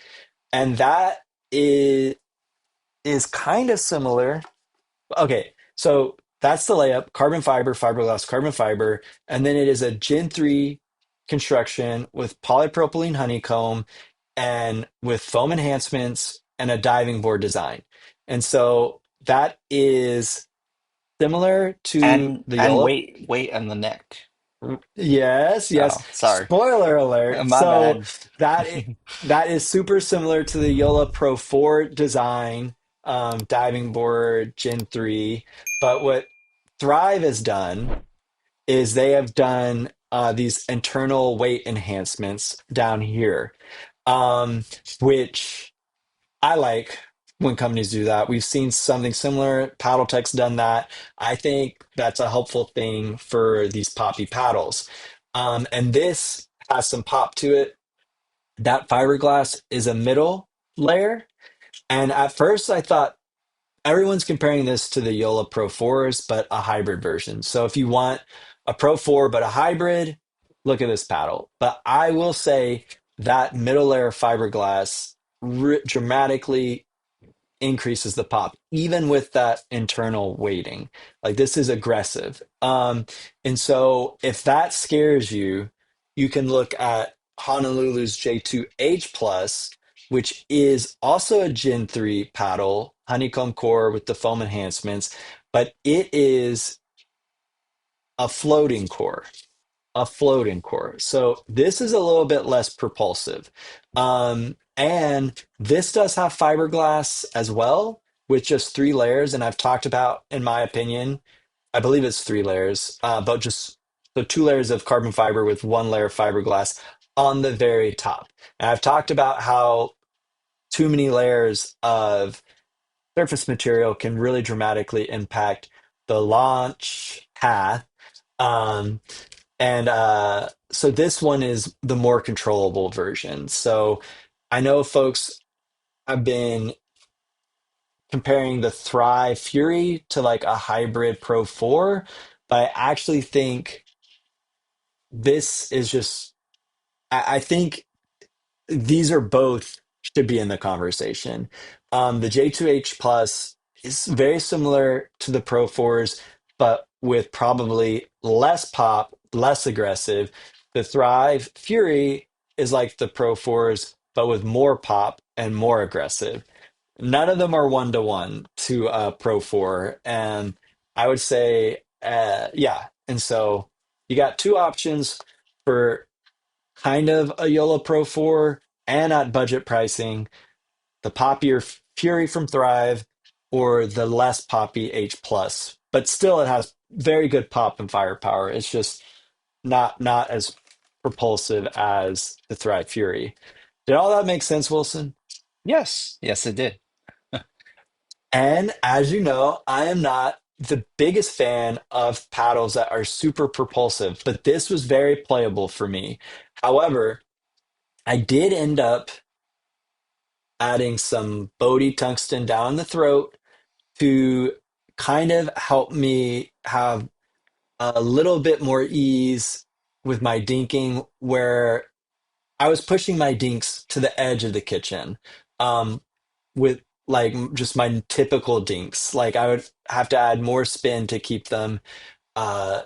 And that is kind of similar. Okay, so that's the layup, carbon fiber, fiberglass, carbon fiber, and then it is a Gen 3 construction with polypropylene honeycomb and with foam enhancements and a diving board design. And so that is similar to the And YOLO. weight on the neck. Yes, yes. Oh, sorry. Spoiler alert. My So bad. that i- that is super similar to the YOLO Pro 4 design, diving board Gen 3. But what Thrive has done is they have done these internal weight enhancements down here, um, which I like when companies do that. We've seen something similar. Paddle done that. I think that's a helpful thing for these poppy paddles. And this has some pop to it. That fiberglass is a middle layer. And at first I thought everyone's comparing this to the Yola Pro 4s, but a hybrid version. So if you want a Pro 4 but a hybrid, look at this paddle. But I will say that middle layer of fiberglass dramatically increases the pop, even with that internal weighting. Like this is aggressive. And so if that scares you, you can look at Honolulu's J2H Plus, which is also a Gen 3 paddle, honeycomb core with the foam enhancements, but it is a floating core, a floating core. So this is a little bit less propulsive. And this does have fiberglass as well with just 3 layers. And I've talked about, in my opinion, I believe it's 3 layers, but just the 2 layers of carbon fiber with 1 layer of fiberglass on the very top. And I've talked about how too many layers of surface material can really dramatically impact the launch path. Um, and so this one is the more controllable version. So I know folks have been comparing the ThriveFury to like a hybrid Pro 4, but I actually think this is just, I think these are both should be in the conversation. The J2H Plus is very similar to the Pro 4s, but with probably less pop, less aggressive. The Thrive Fury is like the Pro 4s, but with more pop and more aggressive. None of them are 1-to-1 to Pro 4. And I would say, yeah. And so you got two options for kind of a YOLO Pro 4 and at budget pricing, the poppier Fury from Thrive or the less poppy H plus. But still it has very good pop and firepower. It's just not as propulsive as the Thrive Fury. Did all that make sense, Wilson? Yes, yes, it did. And as you know, I am not the biggest fan of paddles that are super propulsive, but this was very playable for me. However, I did end up adding some Bodhi tungsten down the throat to kind of help me have a little bit more ease with my dinking, where I was pushing my dinks to the edge of the kitchen um, with like just my typical dinks. Like I would have to add more spin to keep them uh,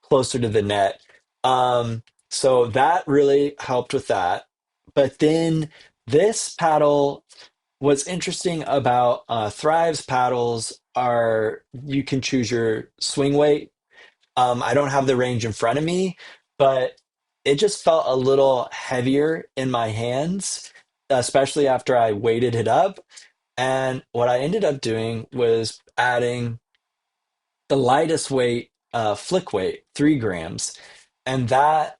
closer to the net. So that really helped with that. But then this paddle, what's interesting about Thrive's paddles are you can choose your swing weight. I don't have the range in front of me, but it just felt a little heavier in my hands, especially after I weighted it up. And what I ended up doing was adding the lightest weight, flick weight, 3 grams. And that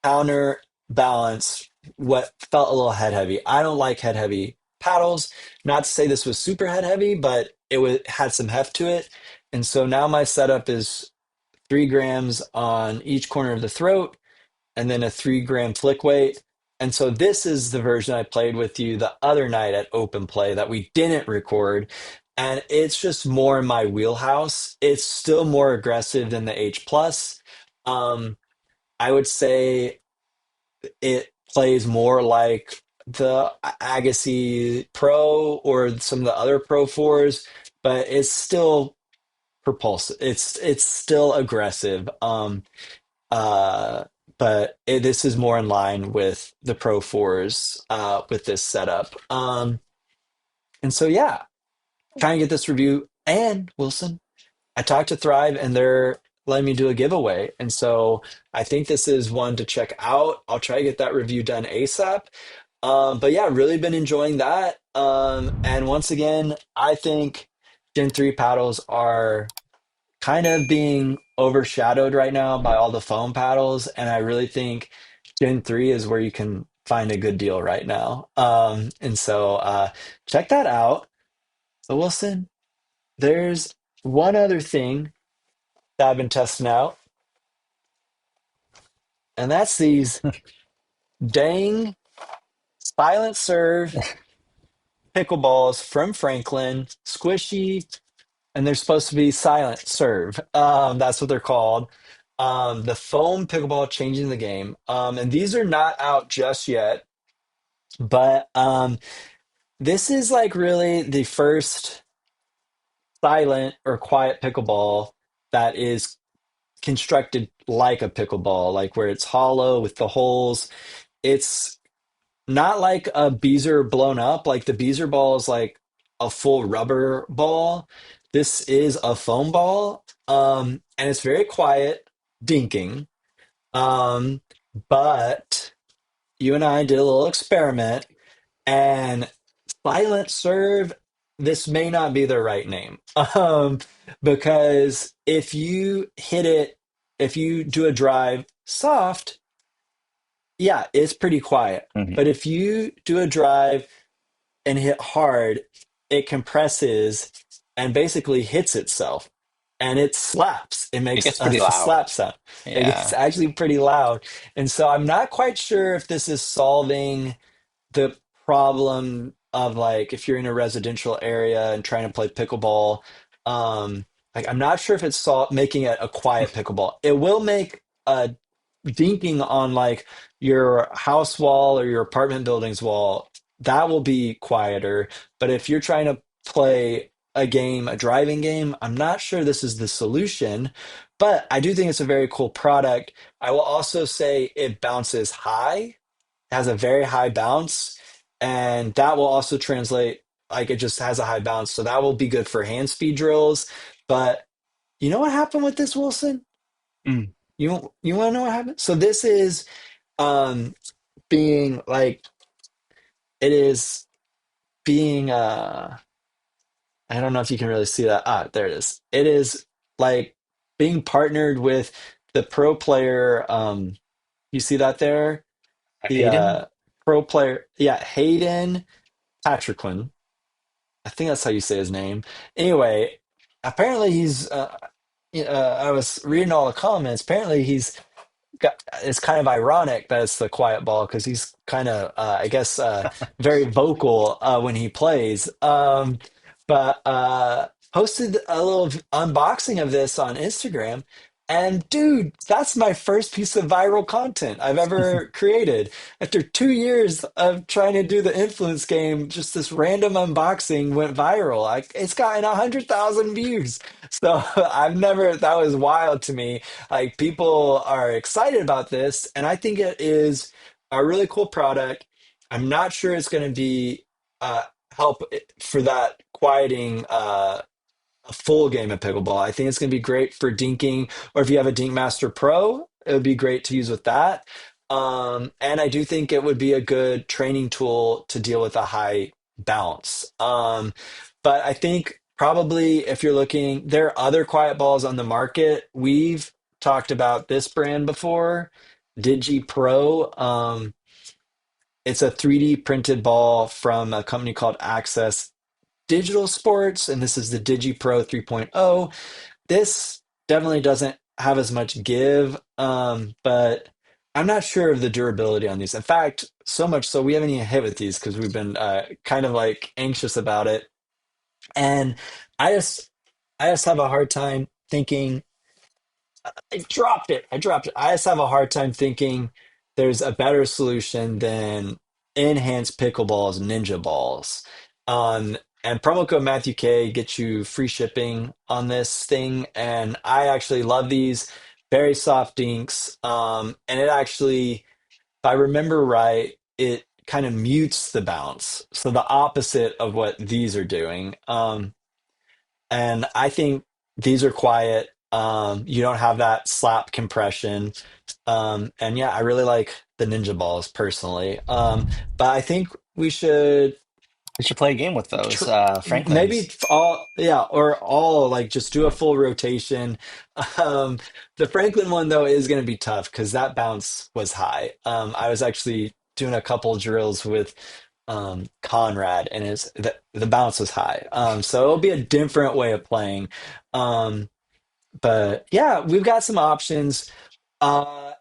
counterbalance what felt a little head heavy. I don't like head heavy paddles. Not to say this was super head heavy, but had some heft to it. And so now my setup is 3 grams on each corner of the throat and then a 3 gram flick weight. And so this is the version I played with you the other night at Open Play that we didn't record. And it's just more in my wheelhouse. It's still more aggressive than the H plus. I would say it plays more like the Agassi Pro or some of the other Pro 4s, but it's still propulsive. It's still aggressive. Uh, but this is more in line with the Pro 4s with this setup. And so yeah, trying to get this review. And Wilson, I talked to Thrive and they're letting me do a giveaway. And so I think this is one to check out. I'll try to get that review done ASAP. But yeah, really been enjoying that. And once again, I think Gen 3 paddles are kind of being overshadowed right now by all the foam paddles. And I really think Gen 3 is where you can find a good deal right now. And so check that out. So Wilson, there's one other thing that I've been testing out, and that's these dang silent serve pickleballs from Franklin, squishy, and they're supposed to be silent serve. That's what they're called. The foam pickleball changing the game. And these are not out just yet, but this is like really the first silent or quiet pickleball that is constructed like a pickleball, like where it's hollow with the holes. It's not like a Beezer blown up. Like the Beezer ball is like a full rubber ball. This is a foam ball. And it's very quiet, dinking. Um, but you and I did a little experiment and silent serve, this may not be the right name. Because if you hit it, if you do a drive soft, yeah, it's pretty quiet. Mhm. But if you do a drive and hit hard, it compresses and basically hits itself. And it slaps. It It makes gets a pretty loud. slap sound. It's Yeah. actually pretty loud. And so I'm not quite sure if this is solving the problem of like if you're in a residential area and trying to play pickleball. Like I'm not sure if it's making it a quiet pickleball. It will make a dinking on like your house wall or your apartment building's wall, that will be quieter. But if you're trying to play a game, a driving game, I'm not sure this is the solution, but I do think it's a very cool product. I will also say it bounces high, has a very high bounce, and that will also translate like it just has a high bounce. So that will be good for hand speed drills. But you know what happened with this, Wilson? Mm. You want to know what happened? So this is um being like it is being I don't know if you can really see that. Ah, there it is. It is like being partnered with the pro player. You see that there? The Hayden? pro player, yeah, Hayden Patriquin. I think that's how you say his name. Anyway, apparently I was reading all the comments. Apparently he's it's kind of ironic that it's the quiet ball because he's kind of I guess very vocal when he plays. But posted a little unboxing of this on Instagram, and dude, that's my first piece of viral content I've ever created. After 2 years of trying to do the influence game, just this random unboxing went viral. Like it's gotten 100,000 views. So I've never, that was wild to me. Like people are excited about this, and I think it is a really cool product. I'm not sure it's going to be uh, help for that quieting a full game of pickleball. I think it's going to be great for dinking, or if you have a Dink Master Pro, it would be great to use with that. And I do think it would be a good training tool to deal with a high bounce. But I think probably if you're looking, there are other quiet balls on the market. We've talked about this brand before, Digi Pro. It's a 3D printed ball from a company called Access Digital Sports, and this is the Digi Pro 3.0. This definitely doesn't have as much give, but I'm not sure of the durability on these. In fact, so much so we haven't even hit with these because we've been kind of like anxious about it. And I just, I just have a hard time thinking I dropped it. I dropped it. I just have a hard time thinking there's a better solution than enhanced pickleballs, ninja balls. And promo code Matthew K gets you free shipping on this thing. And I actually love these very soft dinks. And it actually, if I remember right, it kind of mutes the bounce. So the opposite of what these are doing. And I think these are quiet. You don't have that slap compression. And yeah, I really like the Ninja Balls personally. But I think we should We should play a game with those maybe Franklins. all, yeah, or all like just do a full rotation. Um, the Franklin one though is going to be tough because that bounce was high. I was actually doing a couple drills with Conrad, and the bounce was high. So it'll be a different way of playing. Um, but yeah, we've got some options.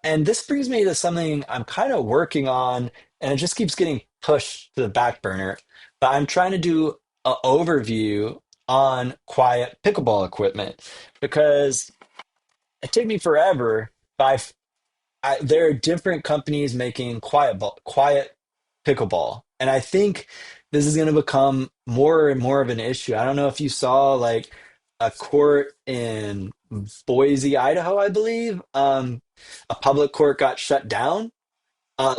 And this brings me to something I'm kind of working on, and it just keeps getting pushed to the back burner. but I'm trying to do an overview on quiet pickleball equipment because it took me forever. But there are different companies making quiet pickleball, and I think this is going to become more and more of an issue. I don't know if you saw like a court in Boise, Idaho, I believe. A public court got shut down,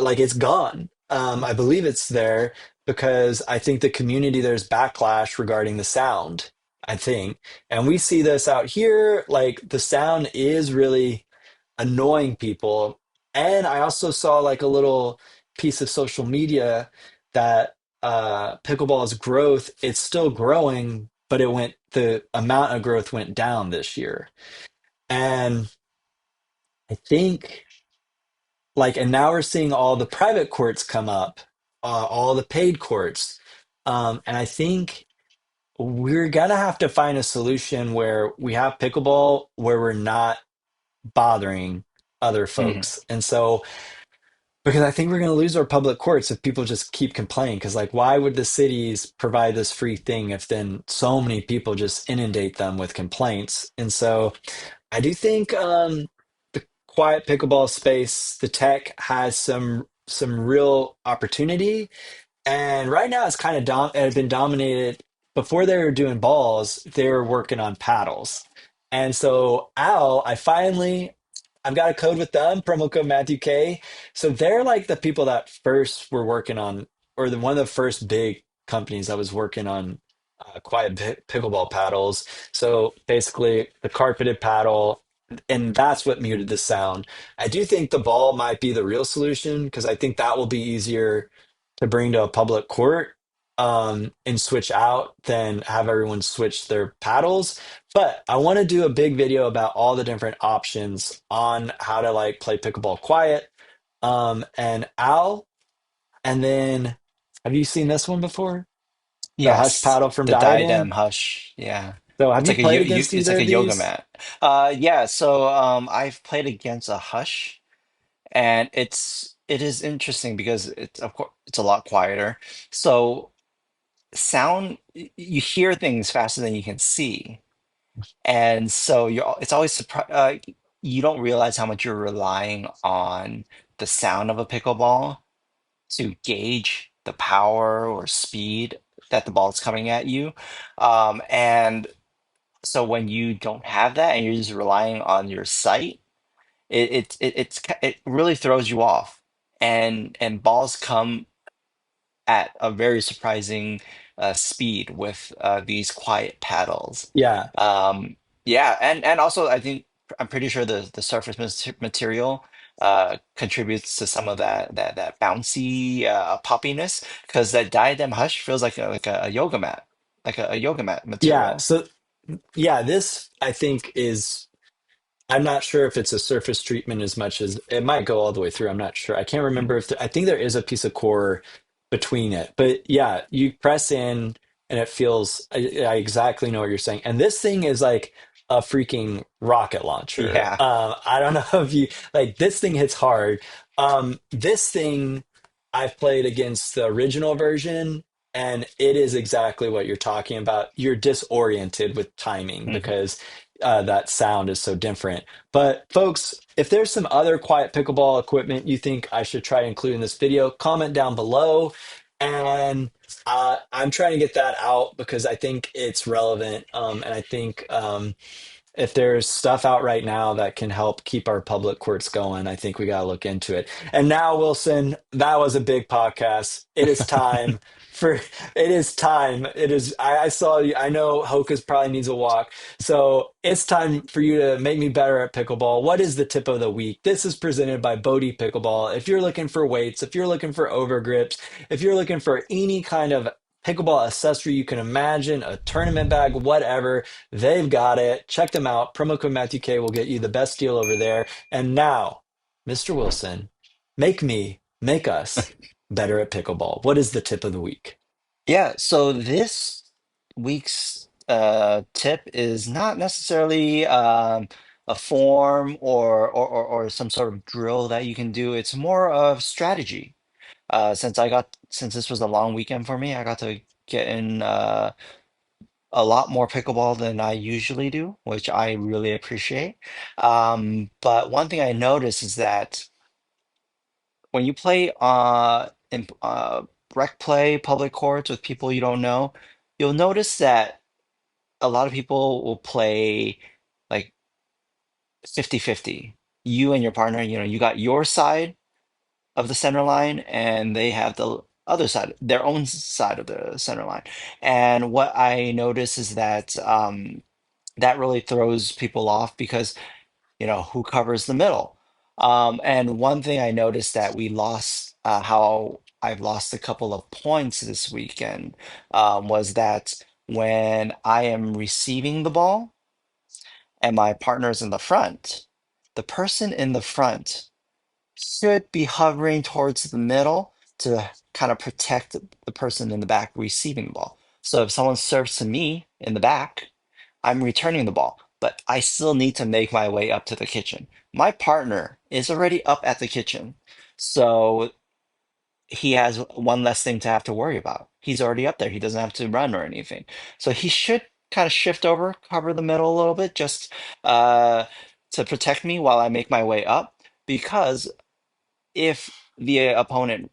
like it's gone. I believe it's there because I think the community there's backlash regarding the sound. I think, and we see this out here. Like the sound is really annoying people. And I also saw like a little piece of social media that pickleball's growth, it's still growing, but the amount of growth went down this year. And I think and now we're seeing all the private courts come up, all the paid courts. And I think we're gonna have to find a solution where we have pickleball where we're not bothering other Mhm. folks. And so because I think we're going to lose our public courts if people just keep complaining. Because, like, why would the cities provide this free thing if then so many people just inundate them with complaints? And so I do think the quiet pickleball space, the tech has some real opportunity, and right now it's kind of it had been dominated. Before they were doing balls, they were working on paddles. And so Al, I've got a code with them, promo code Matthew K. So they're like the people that first were working on, or one of the first big companies that was working on pickleball paddles. So basically the carpeted paddle, and that's what muted the sound. I do think the ball might be the real solution because I think that will be easier to bring to a public court, and switch out than have everyone switch their paddles. But I want to do a big video about all the different options on how to like play pickleball quiet. And Al, and then have you seen this one before? The Hush Yes, paddle from the Diadem. diadem hush. Yeah. So have It's you like played against it's either like a of yoga these? mat. Yeah, so I've played against a hush, and it is interesting because it's of course it's a lot quieter. So sound you hear things faster than you can see. And so it's always you don't realize how much you're relying on the sound of a pickleball to gauge the power or speed that the ball is coming at you. And so when you don't have that and you're just relying on your sight, it really throws you off. And balls come at a very surprising speed with these quiet paddles. Yeah. Um, yeah, and also I'm pretty sure the surface material contributes to some of that bouncy poppiness because that diadem hush feels like a yoga mat, like a yoga mat Yeah. material. So yeah, this I think is I'm not sure if it's a surface treatment as much as it might go all the way through. I'm not sure. I can't remember if I think there is a piece of core between it. But yeah, you press in and it feels, I exactly know what you're saying. And this thing is like a freaking rocket launcher. Yeah. I don't know if you like this thing hits hard. This thing I've played against the original version. And it is exactly what you're talking about. You're disoriented with timing Mhm. because that sound is so different. But folks, if there's some other quiet pickleball equipment you think I should try to include in this video, comment down below. And I'm trying to get that out because I think it's relevant. And I think if there's stuff out right now that can help keep our public courts going, I think we got to look into it. And now, Wilson, that was a big podcast. It is time for it is time. It is I saw you. I know Hokus probably needs a walk. So it's time for you to make me better at pickleball. What is the tip of the week? This is presented by BodhiPickleball. If you're looking for weights, if you're looking for overgrips, if you're looking for any kind of pickleball accessory you can imagine, a tournament bag, whatever, they've got it. Check them out. Promo code Matthew K will get you the best deal over there. And now, Mr. Wilson, make us better at pickleball. What is the tip of the week? Yeah, so this week's tip is not necessarily a form or some sort of drill that you can do. It's more of strategy. Since this was a long weekend for me, I got to getting a lot more pickleball than I usually do, which I really appreciate. But one thing I noticed is that when you play in rec play, public courts with people you don't know, you'll notice that a lot of people will play like 50-50. You and your partner, you got your side of the center line, and they have the other side, their own side of the center line. And what I notice is that that really throws people off because who covers the middle. And one thing I noticed that we lost, how I've lost a couple of points this weekend, was that when I am receiving the ball and my partner's in the front, the person in the front should be hovering towards the middle to kind of protect the person in the back receiving the ball. So if someone serves to me in the back, I'm returning the ball, but I still need to make my way up to the kitchen. My partner is already up at the kitchen, so he has one less thing to have to worry about. He's already up there. He doesn't have to run or anything. So he should kind of shift over, cover the middle a little bit, just uh, to protect me while I make my way up. Because if the opponent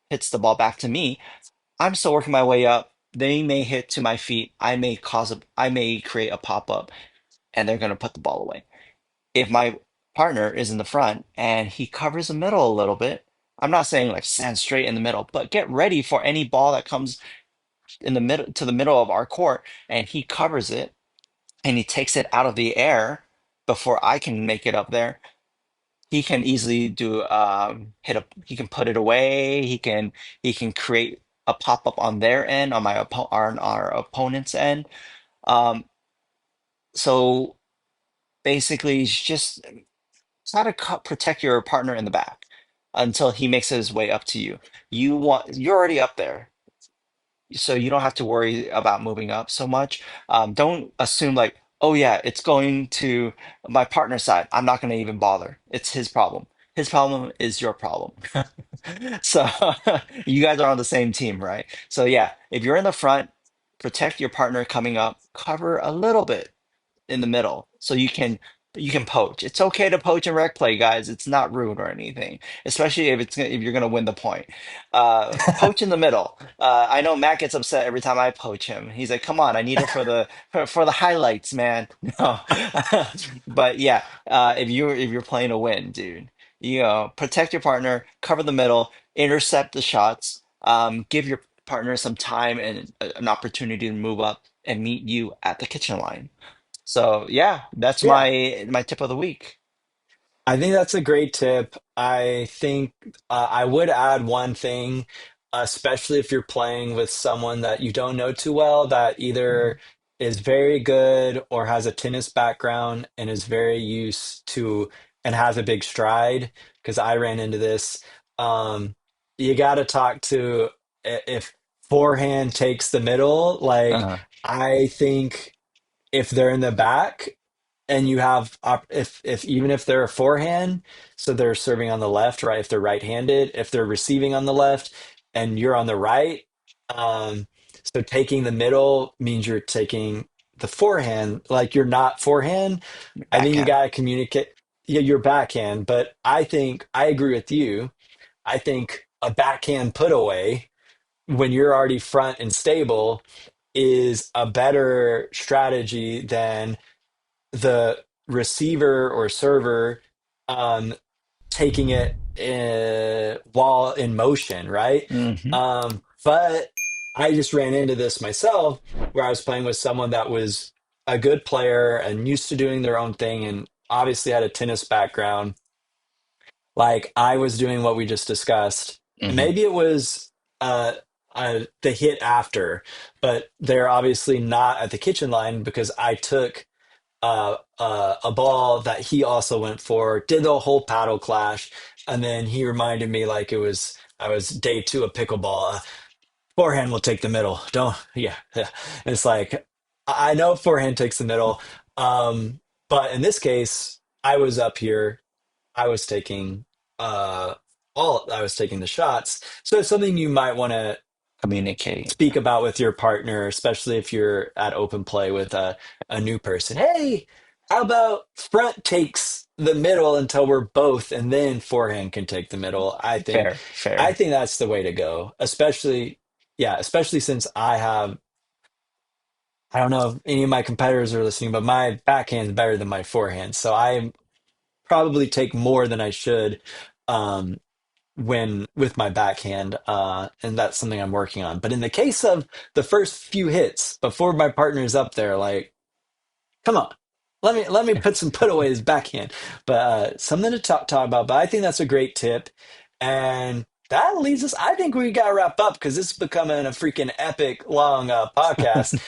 hits the ball back to me, I'm still working my way up. They may hit to my feet. I may create a pop up, and they're going to put the ball away. If my partner is in the front and he covers the middle a little bit, I'm not saying like stand straight in the middle, but get ready for any ball that comes in the middle to the middle of our court, and he covers it and he takes it out of the air before I can make it up there. He can easily do he can put it away. He can create a pop up on their end, on our opponent's end. Um, so basically, it's just try to protect your partner in the back until he makes his way up to you. You're already up there, so you don't have to worry about moving up so much. Don't assume like, oh yeah, it's going to my partner's side. I'm not going to even bother. It's his problem. His problem is your problem. So you guys are on the same team, right? So yeah, if you're in the front, protect your partner coming up, cover a little bit in the middle so you can poach. It's okay to poach and rec play, guys. It's not rude or anything, especially if you're gonna win the point. Poach in the middle. I know Matt gets upset every time I poach him. He's like, "Come on, I need it for the highlights, man." No, but yeah, if you're playing to win, dude, protect your partner, cover the middle, intercept the shots, give your partner some time and an opportunity to move up and meet you at the kitchen line. So yeah, that's Yeah. my tip of the week. I think that's a great tip. I think I would add one thing, especially if you're playing with someone that you don't know too well, that either is very good or has a tennis background and is very used to and has a big stride. Because I ran into this. Um, you got to talk to if forehand takes the middle. Like, Uh, I think if they're in the back and you have if even if they're a forehand, so they're serving on the left, right? If they're right-handed, if they're receiving on the left and you're on the right, um, so taking the middle means you're taking the forehand, like you're not forehand. I think you backhand. got to communicate, yeah, your backhand, but I think I agree with you. I think a backhand put away when you're already front and stable is a better strategy than the receiver or server um, taking it while in motion, right? Hmm. But I just ran into this myself where I was playing with someone that was a good player and used to doing their own thing and obviously had a tennis background. Like I was doing what we just discussed. Hmm. Maybe it was the hit after, but they're obviously not at the kitchen line because I took a ball that he also went for, did the whole paddle clash, and then he reminded me like it was I was day two of pickleball. Forehand will take the middle. Don't, yeah, yeah. It's like I know forehand takes the middle, but in this case, I was up here. I was taking uh I was taking the shots. So it's something you might want to. Communicate. speak about with your partner, especially if you're at open play with a new person. Hey, how about front takes the middle until we're both, and then forehand can take the middle. Fair, I fair. think that's the way to go. Especially, yeah, especially since I have. I don't know if any of my competitors are listening, but my backhand is better than my forehand, so I probably take more than I should. Um, when with my backhand, and that's something I'm working on. But in the case of the first few hits before my partner's up there, like, come on, let me put some putaways backhand. But something to talk about. But I think that's a great tip, and that leads us. I think we got to wrap up because this is becoming a freaking epic long podcast.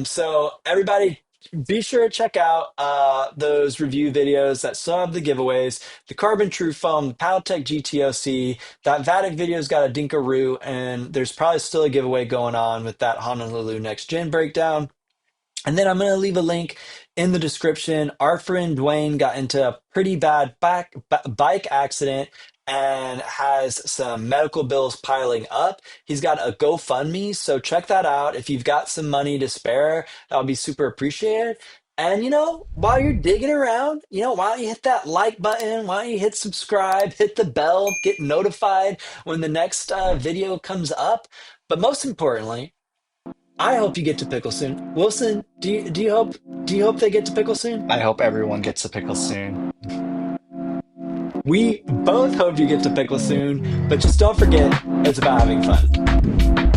So everybody. Be sure to check out those review videos that still have the giveaways, the Carbon True Foam, the Paltech GTOC. That Vatic video's got a dinkaroo, and there's probably still a giveaway going on with that Honolulu Next Gen breakdown. And then I'm going to leave a link in the description. Our friend Dwayne got into a pretty bad bike accident and has some medical bills piling up. He's got a GoFundMe, so check that out. If you've got some money to spare, that would be super appreciated. And while you're digging around, why don't you hit that like button? Why don't you hit subscribe, hit the bell, get notified when the next video comes up? But most importantly, I hope you get to pickle soon. Wilson, do you hope they get to pickle soon? I hope everyone gets a pickle soon. We both hope you get to pickle soon, but just don't forget it's about having fun.